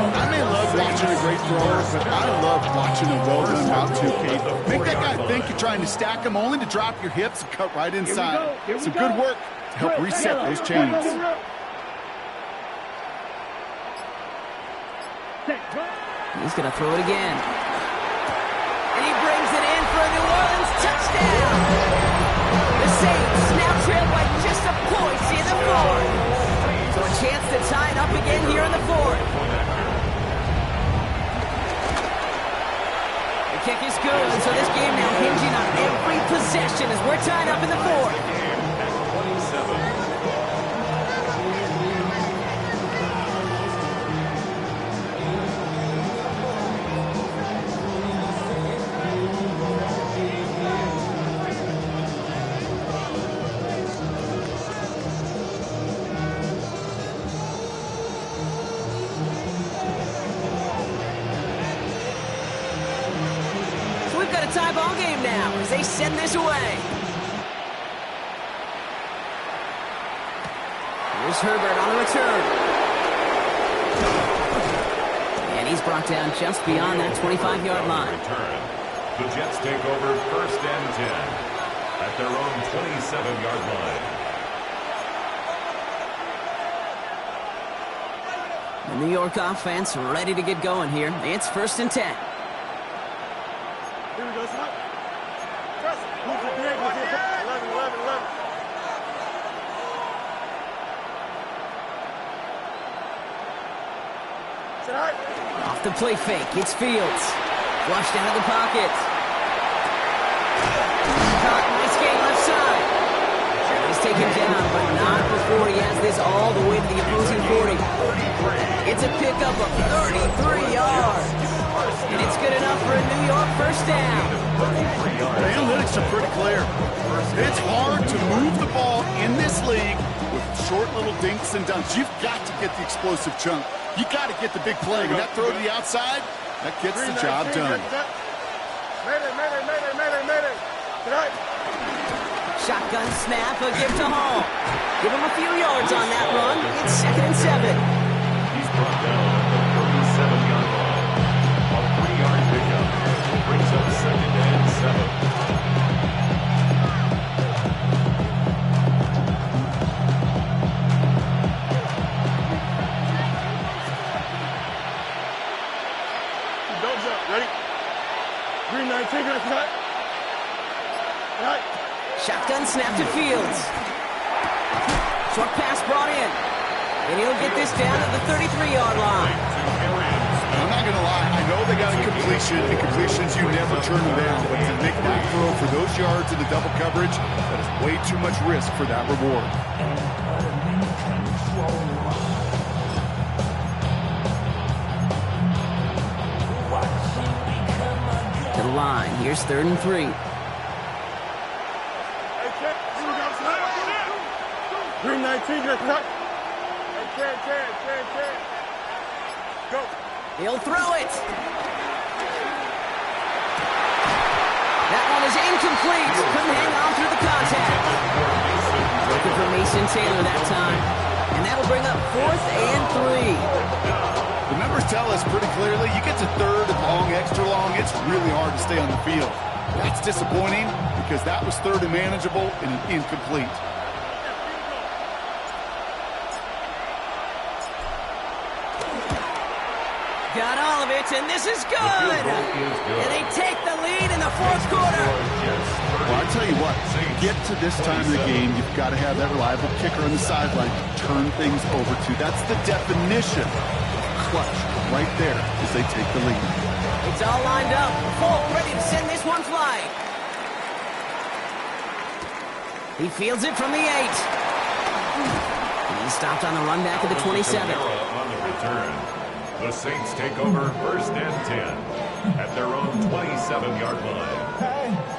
I may love watching a great thrower, but I love watching a well-run route too, Kate. Make that guy think you're trying to stack him, only to drop your hips and cut right inside. Some good work to help reset those chains. He's going to throw it again. And he brings it in for a New Orleans touchdown. The Saints now trail by just a point in the 4th. So a chance to tie it up again here in the 4th. The kick is good, so this game now hinging on every possession as we're tied up in the 4th. Tie ball game now as they send this away. Here's Herbert on the return. And he's brought down just beyond that 25-yard line. The Jets take over first and 10 at their own 27-yard line. The New York offense ready to get going here. It's first and 10. Here we go, Snap. Press. Move to 3. 11. Sit high. Off the play fake, it's Fields. Flushed out of the pocket. Caught, nice game left side. He's taken down, but not before he has this all the way to the opposing 40. It's a pickup of 33 yards. And it's good enough for a New York first down. The analytics are pretty clear. It's hard to move the ball in this league with short little dinks and dunks. You've got to get the explosive chunk. You got to get the big play. And that throw to the outside, that gets the job done. Mayday. Tonight. Shotgun snap, a gift to Hall. Give him a few yards on that run. It's second and 7. He's brought down at the 37-yard line. A 3-yard pickup brings up second and 7. Don't jump. Ready? Green 19, that's right. Right. Shotgun snap to Fields. Short pass brought in. And he'll get this down to the 33-yard line. I'm not going to lie. I know they got a completion, and completions, you never turn them down. But to make that throw for those yards in the double coverage, that is way too much risk for that reward. To the line. Here's 3rd and 3. Green 19, that's right. Hey, go. He'll throw it. That one is incomplete. Couldn't hang on through the contact. Looking for Mason Taylor that time. And that'll bring up 4th and 3. The numbers tell us pretty clearly, you get to 3rd and long, extra long, it's really hard to stay on the field. That's disappointing because that was 3rd and manageable and incomplete. Got all of it, and this is good. And they take the lead in the 4th quarter. Well, I I'll tell you what, get to this time of the game, you've got to have that reliable kicker on the sideline to turn things over to. That's the definition of clutch right there as they take the lead. It's all lined up. Folk ready to send this one flying. He fields it from the 8. He's stopped on the run back at the 27. On the return, the Saints take over 1st and 10 at their own 27-yard line.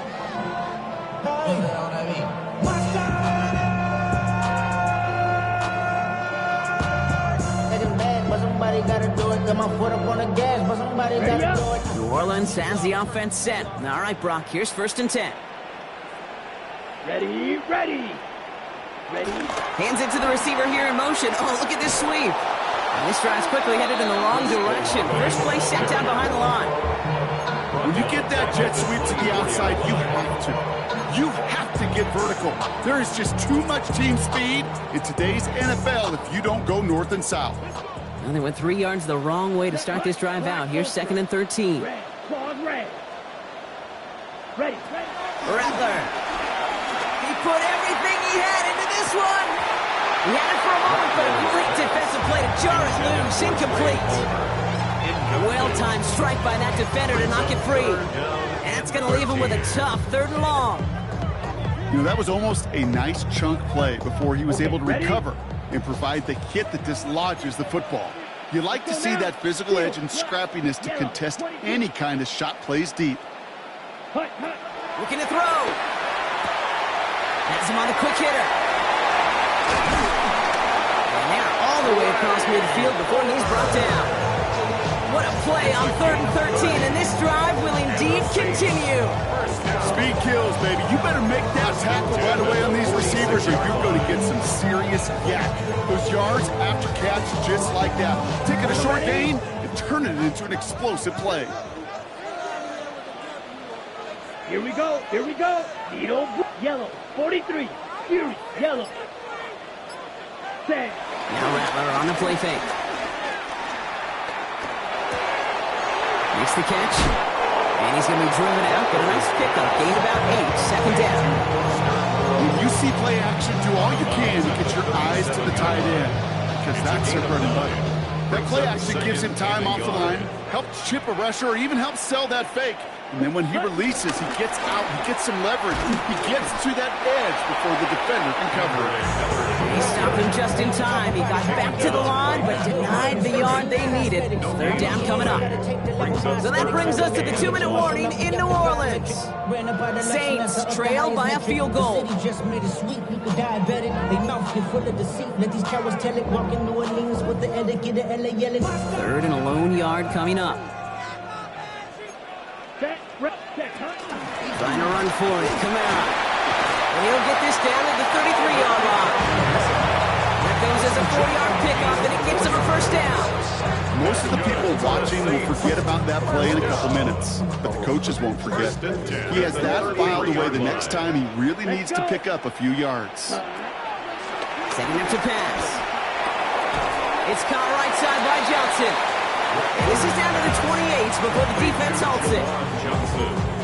New Orleans has the offense set. All right, Brock, here's 1st and 10. Ready. Hands it to the receiver here in motion. Oh, look at this sweep. And this drive's quickly headed in the wrong direction. First play set down behind the line. When you get that jet sweep to the outside, you have to. You have to get vertical. There is just too much team speed in today's NFL if you don't go north and south. And they went 3 yards the wrong way to start this drive out. Here's 2nd and 13. Red. Claws red. Ready. Rattler. He put everything he had into this one. He had it for a moment, but a great defensive play to jar it loose. Incomplete. Well-timed strike by that defender to knock it free. And that's going to leave him with a tough 3rd and long. You know, that was almost a nice chunk play before he was able to recover and provide the hit that dislodges the football. You like to see that physical edge and scrappiness to contest any kind of shot plays deep. Looking to throw. Has him on the quick hitter. And now all the way across midfield before he's brought down. What a play on 3rd and 13, and this drive will indeed continue. Speed kills, baby. You better make that tackle right away on these receivers or you're going to get some serious yak. Those yards after catch just like that. Taking a short gain and turning it into an explosive play. Here we go. Needle, yellow, 43, Fury, yellow. Set. Now Rattler on the play fake. Makes the catch. And he's going to be driven out. Get a nice pickup. Gain about 8. 2nd down. When you see play action, do all you can to get your eyes to the tight end. Because that's their bread and butter. That play action gives him time off the line, helps chip a rusher, or even helps sell that fake. And then when he releases, he gets out, he gets some leverage. He gets to that edge before the defender can cover it. He stopped him just in time. He got back to the line, but denied the yard they needed. 3rd down coming up. So that brings us to the 2-minute warning in New Orleans. Saints trail by a field goal. 3rd and a lone yard coming up. Trying to run for it. Kamara. And he'll get this down at the 33-yard line. That goes as a 4-yard pickup, and it gives him a 1st down. Most of the people watching will forget about that play in a couple minutes, but the coaches won't forget. He has that filed away the next time he really needs to pick up a few yards. Setting up to pass. It's caught right side by Johnson. And this is down to the 28 before the defense halts it.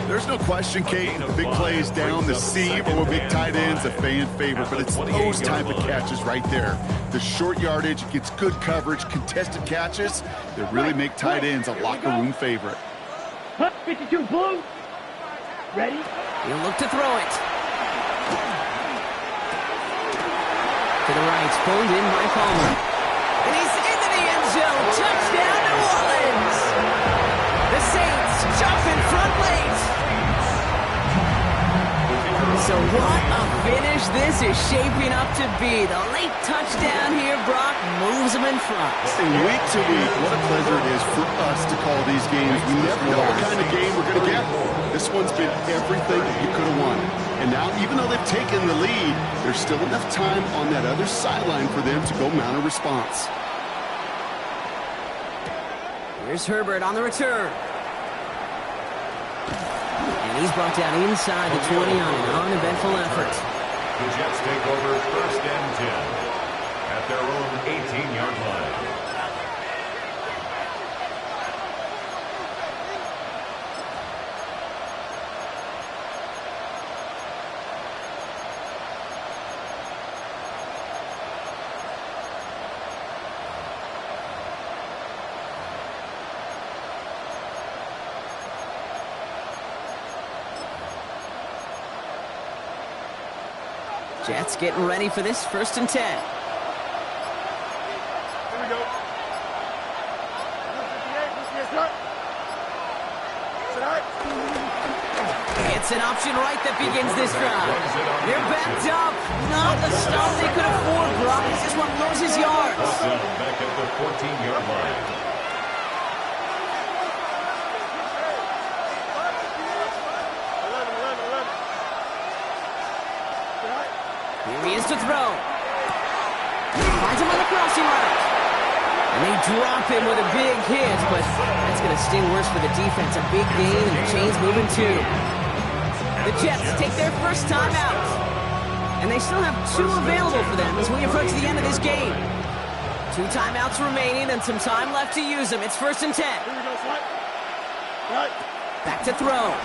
There's no question, Kate, big plays down the seam or big tight ends a fan favorite, but it's those type of catches right there. The short yardage, gets good coverage, contested catches that really make tight ends a locker room favorite. 52 blue. Ready? He'll look to throw it. To the right, pulled in by Palmer. And he's into the end zone. Touchdown, New Orleans. The Saints jump in front late. So what a finish this is shaping up to be. The late touchdown here, Brock, moves them in front. And week to week, what a pleasure it is for us to call these games. We never know what kind of game we're going to get. This one's been everything you could have wanted. And now, even though they've taken the lead, there's still enough time on that other sideline for them to go mount a response. Here's Herbert on the return. And he's brought down inside the 20 on an uneventful effort. The Jets take over 1st and 10 at their own 18-yard line. Jets getting ready for this 1st and 10. Here we go. 58, It's an option right that begins this drive. They're backed up. Not the stop they could afford, Brock. This one loses yards. Back at the 14-yard line. Here he is to throw. Finds him on the crossing route. And they drop him with a big hit, but that's going to sting worse for the defense. A big gain, and the chain's moving too. The Jets take their first time out. And they still have 2 available for them as we approach the end of this game. 2 timeouts remaining and some time left to use them. It's 1st and 10. Back to throw.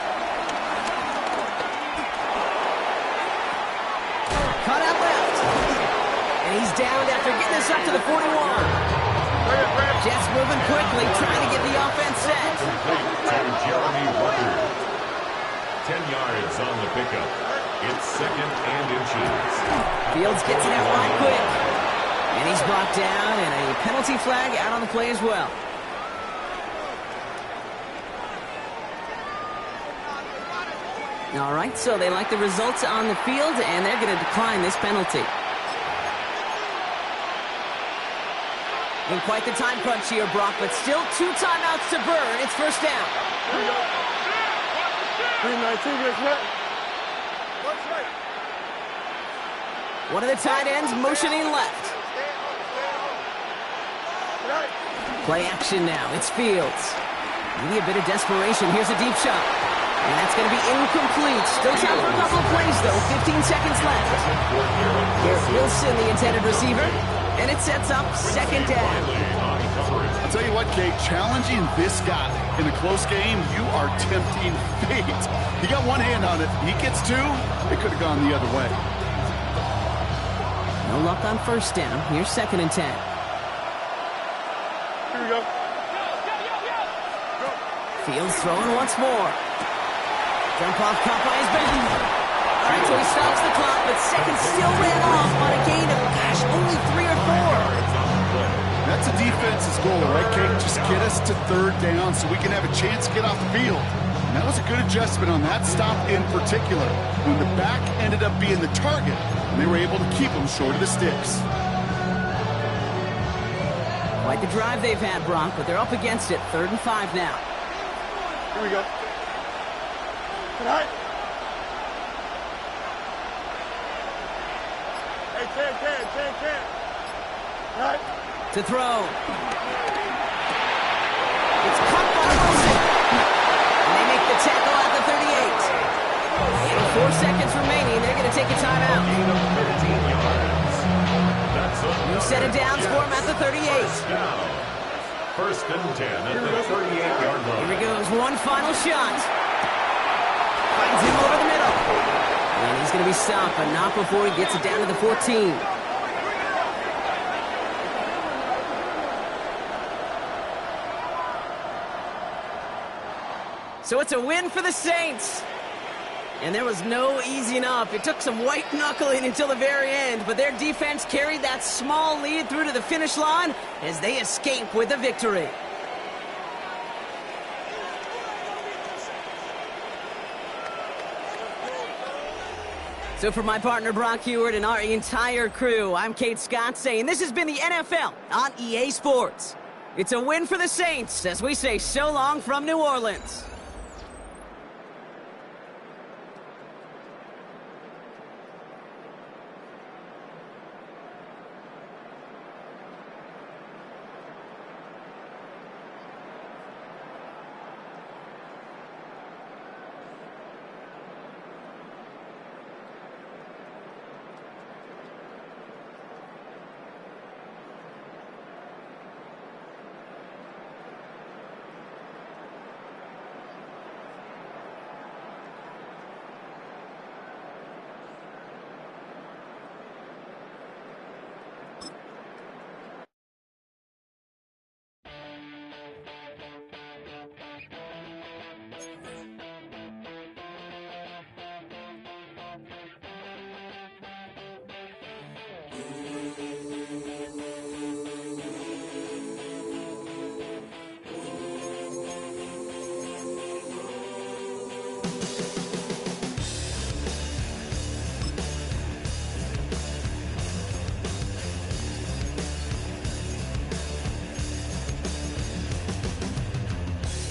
Cut out left. And he's down after getting this up to the 41. Jets moving quickly, trying to get the offense set. To Jeremy Rucker. 10 yards on the pickup. It's 2nd and inches. Fields gets it out right quick. And he's brought down, and a penalty flag out on the play as well. All right, so they like the results on the field, and they're going to decline this penalty. In quite the time crunch here, Brock, but still 2 timeouts to burn. It's 1st down. 319, One of the tight ends motioning left. Play action now. It's Fields. Maybe a bit of desperation. Here's a deep shot. And that's going to be incomplete. Still time for a couple of plays, though. 15 seconds left. Garrett Wilson, the intended receiver. And it sets up 2nd down. I'll tell you what, Kate, challenging this guy in a close game, you are tempting fate. He got one hand on it. He gets 2. It could have gone the other way. No luck on 1st down. Here's 2nd and 10. Here we go. Fields throwing once more. Jump off caught by his back. All right, so he stops the clock, but seconds still ran off on a gain of, only 3 or 4. That's a defense's goal, right, Kate? Just get us to 3rd down so we can have a chance to get off the field. And that was a good adjustment on that stop in particular, when the back ended up being the target, and they were able to keep him short of the sticks. Quite the drive they've had, Brock, but they're up against it. 3rd and 5 now. Here we go. Tonight. Hey, 10. Right. To throw. It's caught by Wilson. And they make the tackle at the 38. And 4 seconds remaining. They're going to take a timeout. 13 yards. New set of downs for him at the 38. 1st and 10 at the 38-yard line. Here he goes. One final shot. Finds him over the middle. And he's going to be stopped, but not before he gets it down to the 14. So it's a win for the Saints. And there was no easing up. It took some white knuckling until the very end, but their defense carried that small lead through to the finish line as they escape with the victory. So for my partner Brock Heward and our entire crew, I'm Kate Scott saying this has been the NFL on EA Sports. It's a win for the Saints as we say so long from New Orleans.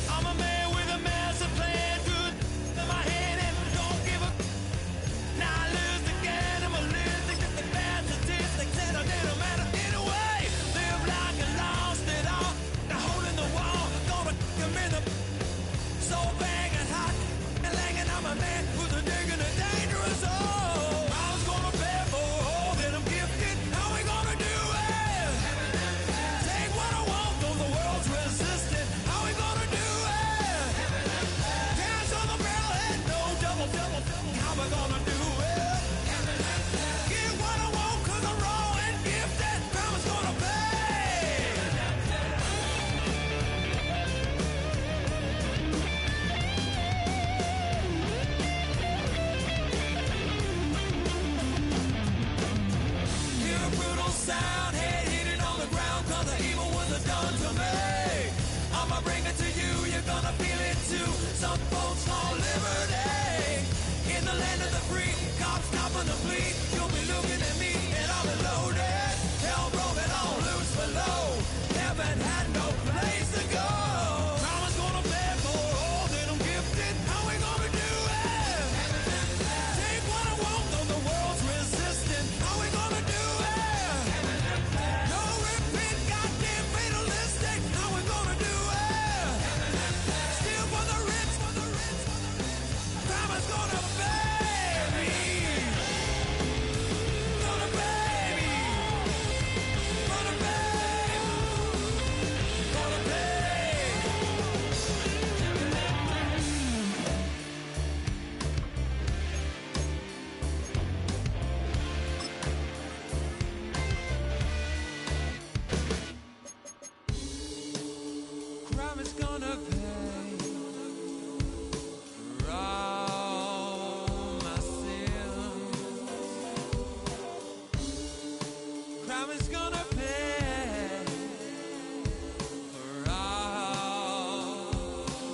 I'm a man with a massive plan, good in my head and don't give a. Now I lose again, I'm a losing just the bad statistics and I didn't matter anyway. Live like I lost it all, the hole in the wall, gonna come in the so banging hot and langing. I'm a man who's a digging a dangerous hole. I was gonna pay for all that I'm gifted, how we gonna do it? Take what I want, though the world's resistant, how we gonna do it? Hands on the barrel head, no double, how we gonna do it? Get what I want, cause I'm raw and gifted, mama's gonna pay. Hear a brutal sound, head hitting on the ground, cause the evil ones are done to me. I'ma bring it to you, you're gonna feel it too. Some folks want liberty. In the land of the free, cops stopping the fleet. You'll be looking at me and I'll be loaded. Hell broken on loose below. Heaven had no place to go. Mama's gonna pay for all that I'm gifted. How we gonna do it? Take what I want, though the world's resistant. How we gonna do it? No repeat, goddamn fatalistic. How we gonna do it? Still for the rich, Mama's gonna pay me. Gonna pay me. Gonna pay. Gonna pay. Crime is gonna pay for all my sins. Crime is gonna pay for all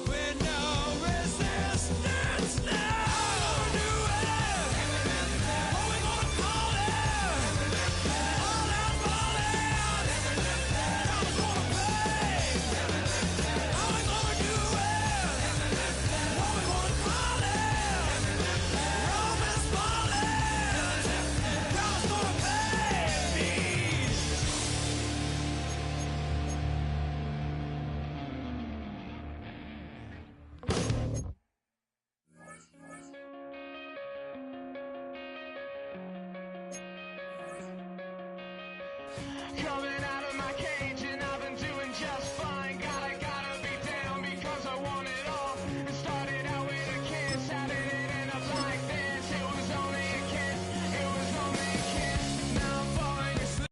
with no resistance. Now do it. What we gonna call it? All out falling. Crime's gonna pay. How we gonna do it? What we gonna call it? Rome is falling. Crime's gonna pay me. Coming out of my cage and I've been doing just fine. Gotta be down because I want it all. It started out with a kiss, how did it end up like this? It was only a kiss, it was only a kiss. Now I'm falling asleep.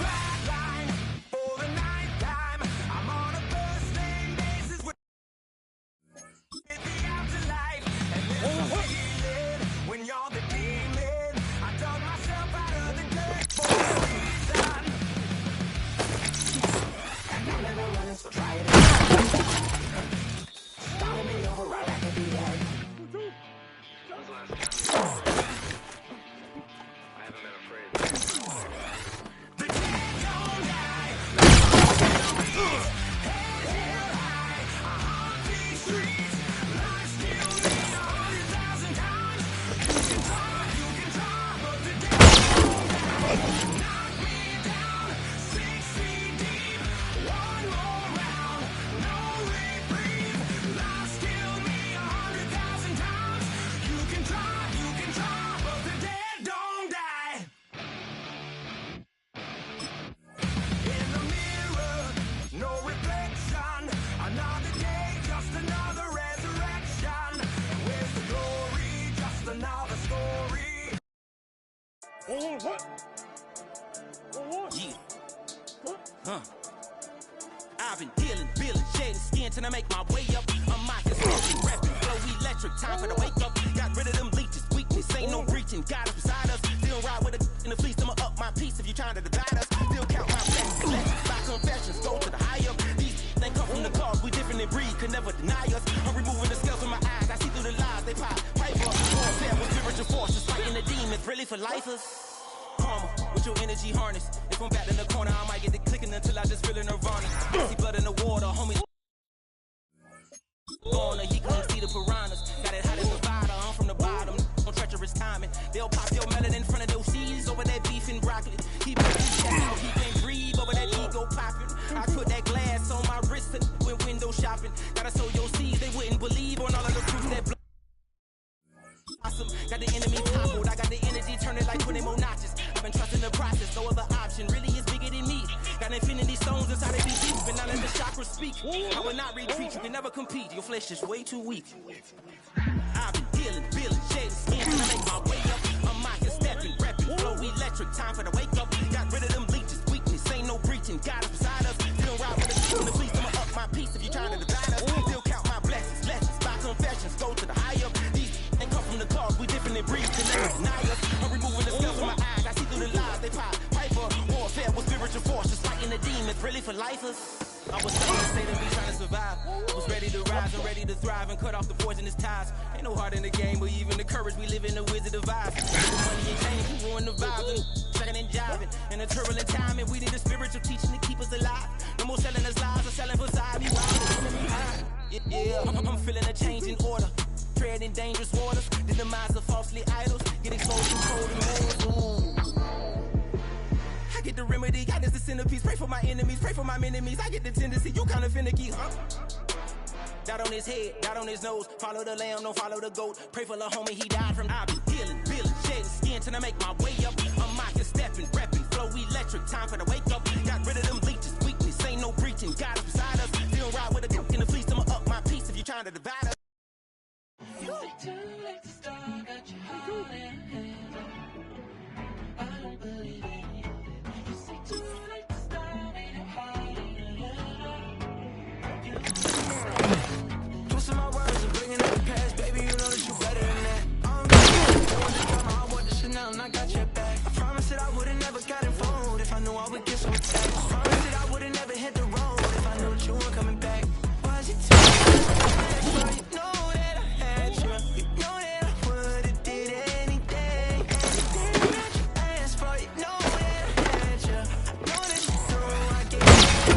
Flatline for the ninth time. I'm on a first name basis with the afterlife. And there's a feeling when you're the demon. I dug myself out of the dirt for a reason. And I'm never running, so try it again. Starting me over right back at the end. The dead don't die. Head held high. I haunt these streets. Life still me 100,000 times. You can try, but the dead don't die. Knock me down 6 feet deep. One more round, no reprieve. Life still me 100,000 times. You can try, but the dead don't die. In the mirror, no reflection. Another day, just another resurrection. And where's the glory? Just another story. Yeah. I've been dealing, feeling, shading skin till I make my way up. I'm my consumption, rapping, flow electric. Time for the wake up. Got rid of them leeches, weakness, ain't no reaching. God is beside us. Still ride with a in the fleece. I'ma up my piece if you trying to divide us. Still count my blessings. deny us. I'm removing the scales from my eyes. I see through the lies they pop. Piper, warfare with spiritual forces, fighting the demons, really for lifers. Karma, with your energy harness. If I'm back in the corner, I might get the clicking until I just feel a nirvana. See blood in the water, homie. He couldn't see the piranhas. Got it hot as a Nevada, I'm from the bottom. On treacherous timing. They'll pop your melon in front of those seeds over that beef and broccoli. He put his chest out, he can't breathe over that ego popping. I put that glass on my wrist and went window shopping. Gotta sow your seeds, they wouldn't believe on all of the fruits that blow. Awesome. Got the enemy toppled, I got the energy turning like 20 more notches. I've been trusting the process, no other option really is bigger than me. Got infinity stones inside of these deep, and I let the chakras speak. I will not retreat, you can never compete, your flesh is way too weak. I've been dealing, shedding skin, till I make my way up. I'm mocking, stepping, repping, flow electric, time for the wake up. Got rid of them leeches, weakness, ain't no breaching, God is beside us. Still ride with the chick in the police, I'ma up my peace if you trying to divide us. Still count my blessings, lessons, by confessions, go to the high up. These ain't come from the cause, we different in breeds, can never deny us. I'm removing the scales from my eyes, I see through the lies they pop. Piper, warfare with spiritual forces, fighting the demons, really for lifers. I was saying to be trying to survive. Was ready to rise and ready to thrive and cut off the poisonous ties. Ain't no heart in the game, but even the courage we live in the wizard of vibes. The money and change, we ruin the vibes and checking and jiving. In a turbulent time, and we need a spiritual teaching to keep us alive. No more selling us lies or selling for side. We wild, yeah, I'm feeling a change in order. Treading dangerous waters, the demise of falsely idols. Get exposed to cold and mold. I get the remedy, God is the centerpiece. Pray for my enemies, pray for my enemies. I get the tendency, you kinda finicky, huh? Dot on his head, dot on his nose. Follow the lamb, don't follow the goat. Pray for the homie, he died from. I be healing, shedding skin till I make my way up. I'm mocking, stepping, repping, flow electric. Time for the wake up. Got rid of them leeches, weakness, ain't no breaching. God is beside us. Still ride with a duke in the fleece. I'ma up my piece if you trying to divide us. You say too late to start, got your heart in hand. I don't believe it. You say too late to start, ain't it hard in Twisting my words and bringing up the past, baby, you know that you better than that. I'm the drama, I want the Chanel and I got your back. I promised that I would've never got involved if I knew I would get so attacked. I promised that I would've never hit the road if I knew that you weren't coming back. Was it too late? You know that I had you. You know that I would've did anything. Anything that you asked for, you know that I had you. I know that you know I gave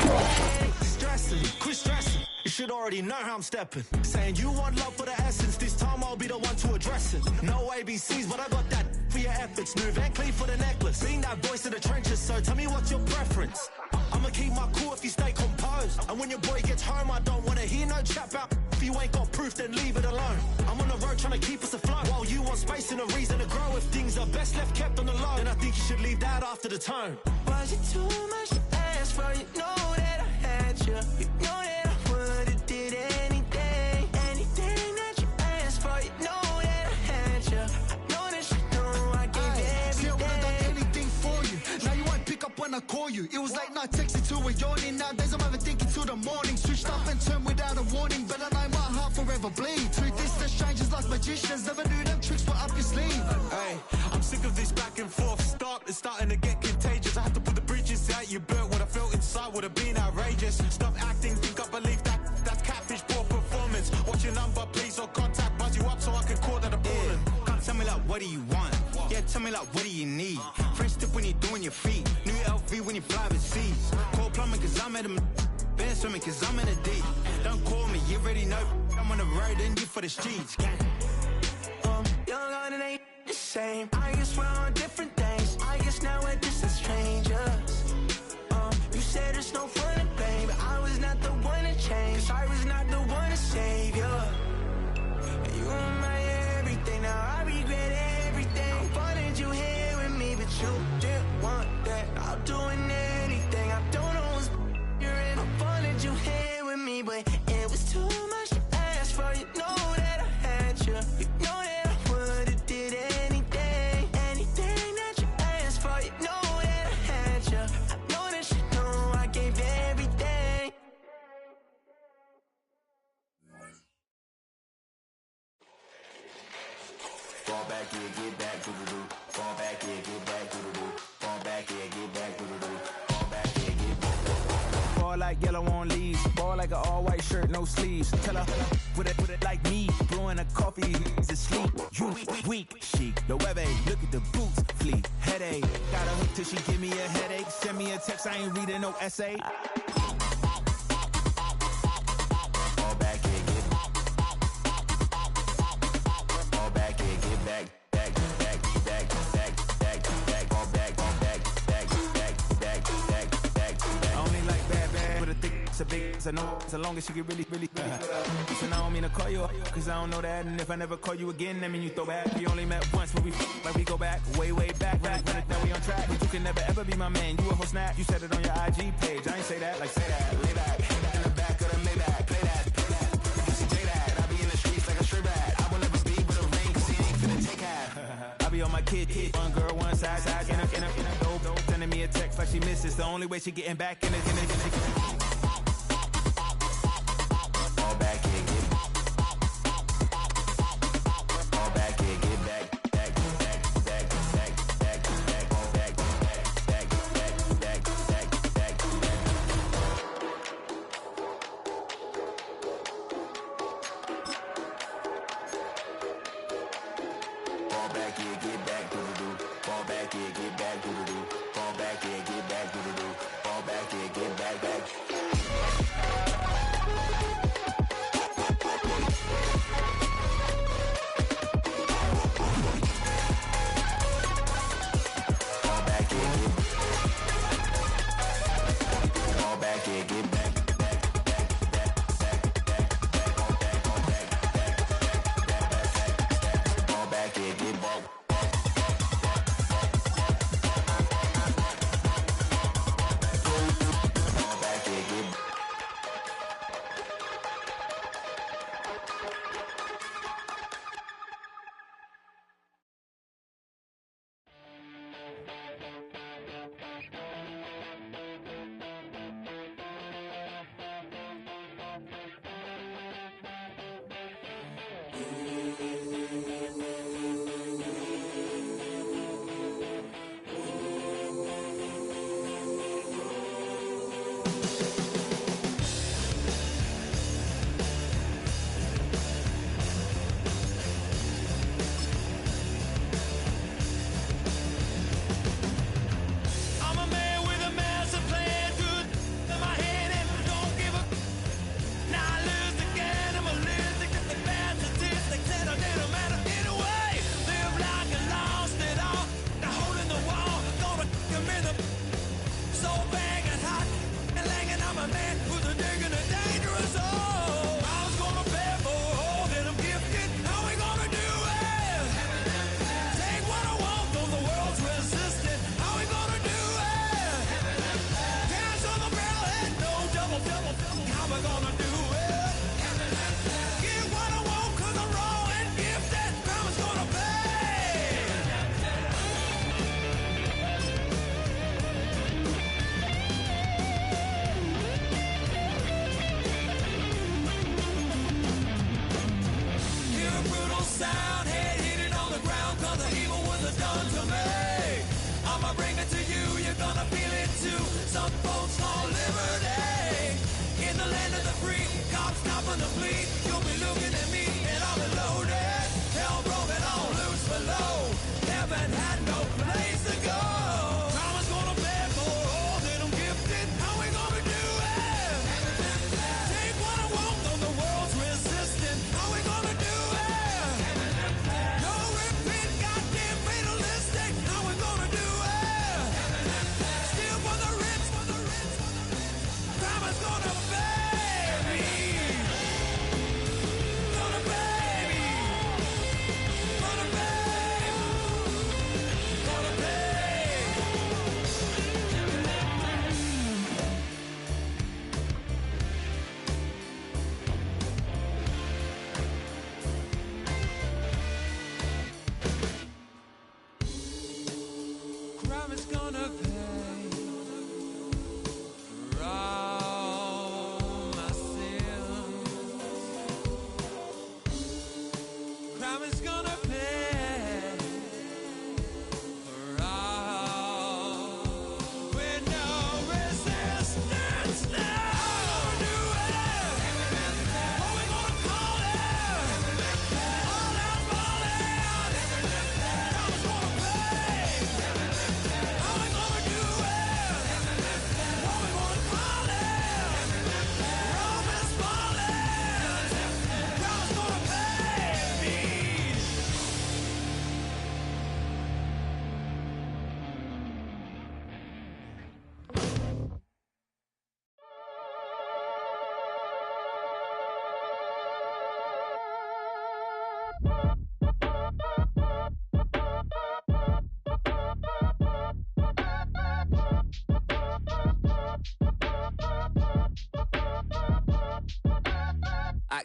you. Stressing, quit stressing. You should already know how I'm stepping. Saying you want love for the essence, this time I'll be the one to address it. No ABCs, but I got that for your efforts. Smooth and clean for the necklace. Being that voice in the trenches, so tell me what's your preference. I'ma keep my cool if you stay composed. And when your boy gets home, I don't wanna hear no chat about. If you ain't got proof, then leave it alone. I'm on the road trying to keep us afloat. While you want space and a reason to grow. If things are best left kept on the low, then I think you should leave that after the tone. Was it too much to ask for? You know that I had you. You know that I would've did anything. Anything that you asked for, you know that I had you. I know that you know I gave you everything. See, I would've done anything for you. Now you won't pick up when I call you. It was late night texting to a yawning. Nowadays I'm overthinking till the morning. Switched up and turned without a warning, but I know my heart forever bleed. Truth is, the strangers like magicians. Never knew them tricks were up your sleeve. Hey, I'm sick of this back and forth. It's starting to get contagious. I have to put the bridges out you built. What I felt inside would have been outrageous. Stop acting, think I believe that. That's catfish, poor performance. What's your number, please, or contact. Buzz you up so I can call that appalling. Can't tell me like, what do you want? Yeah, tell me like, what do you need? French tip when you're doing your feet. New LV when you fly overseas. Call plumbing cause I'm at them. Been swimming cause I'm in a deep. Don't call me, you already know. I'm on the road and you for the streets. Young on it ain't the same. I guess we're on different things. I guess now we're just as strangers. You said there's no fun in pain, but I was not the one to change. Cause I was not the one to save you. And you were my everything. Now I regret everything. I wanted you here with me, but you didn't want that. I'm doing anything. I don't know what's you're in. I wanted you here with me, but it was too much to ask for. You know that I had you. You know that I would've did anything. Anything that you asked for. You know that I had you. I know that you know I gave you everything. like an all-white shirt, no sleeves. Tell her with it like me, blowing a coffee, he's asleep. You weak, chic, the web look at the boots, fleet, headache. Got a hook till she give me a headache. Send me a text, I ain't reading no essay. Fall back and get fall back and get back. It's a big, I know, so long as she get really Listen, I don't mean to call you up, cause I don't know that. And if I never call you again, that mean you throw back. We only met once, but we like we go back, way back. When now we on track, but you can never ever be my man. You a whole snap, you said it on your IG page. I ain't say that, like say that, lay back. In the back of the Maybach, play that. You see J that, I be in the streets like a straight rat. I will never be with a ring, cause he ain't finna take half. I be on my kid, one girl, one side, in a dope. Sending me a text like she misses. The only way she getting back in it.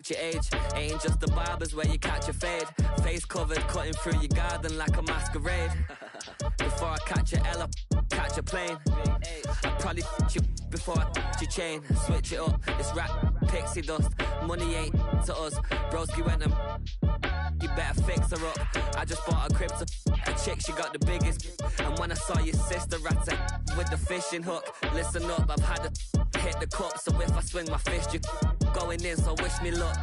fact your age. Ain't just the barbers where you catch a fade. Face covered, cutting through your garden like a masquerade. Before I catch a L, catch a plane. I'd probably you before I your chain. Switch it up, it's rap, pixie dust. Money ain't to us. Broski went and you better fix her up. I just bought a crib to a chick, she got the biggest. And when I saw your sister at with the fishing hook, listen up, I've had to hit the cup. So if I swing my fist, you going in, so wish me luck.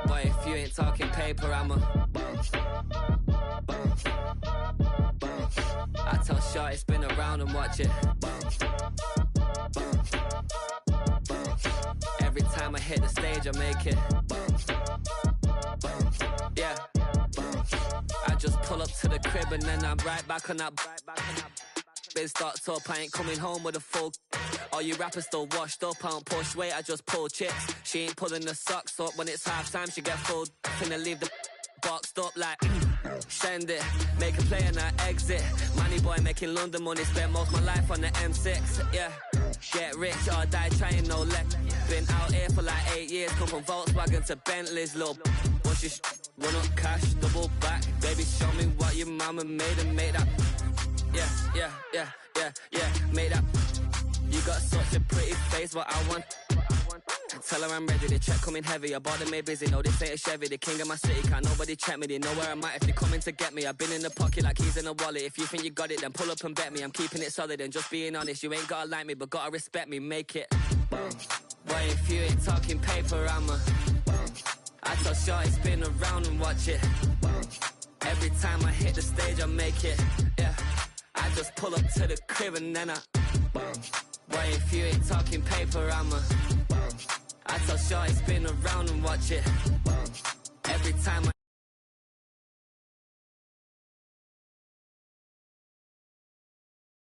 Boy, if you ain't talking paper, I'm a I tell Shorty spin around and watch it. Every time I hit the stage, I make it. Yeah. I just pull up to the crib and then I'm right back on that. Been stocked up, I ain't coming home with a full. All you rappers still washed up, I don't push weight, I just pull chips. She ain't pulling the socks up, when it's half time she get full. Finna leave the boxed up like send it, make a play and I exit. Money boy making London money, spend most of my life on the M6. Yeah, get rich or die trying, no luck. Been out here for like 8 years, come from Volkswagen to Bentley's, little bunch of run up cash, double back. Baby, show me what your mama made and made that. Yeah, made that. You got such a pretty face, but I want. Tell her I'm ready, the check coming heavy. I bought them made busy, no this ain't a Chevy. The king of my city, can't nobody check me. They know where I'm at if they coming to get me. I've been in the pocket like keys in a wallet. If you think you got it, then pull up and bet me. I'm keeping it solid and just being honest. You ain't gotta like me, but gotta respect me, make it. Boy, if you ain't talking paper, I'm a I tell Shorty spin around and watch it. Every time I hit the stage, I make it. Yeah, I just pull up to the crib and then I Boy, if you ain't talking paper, I'm a I tell Shorty spin around and watch it.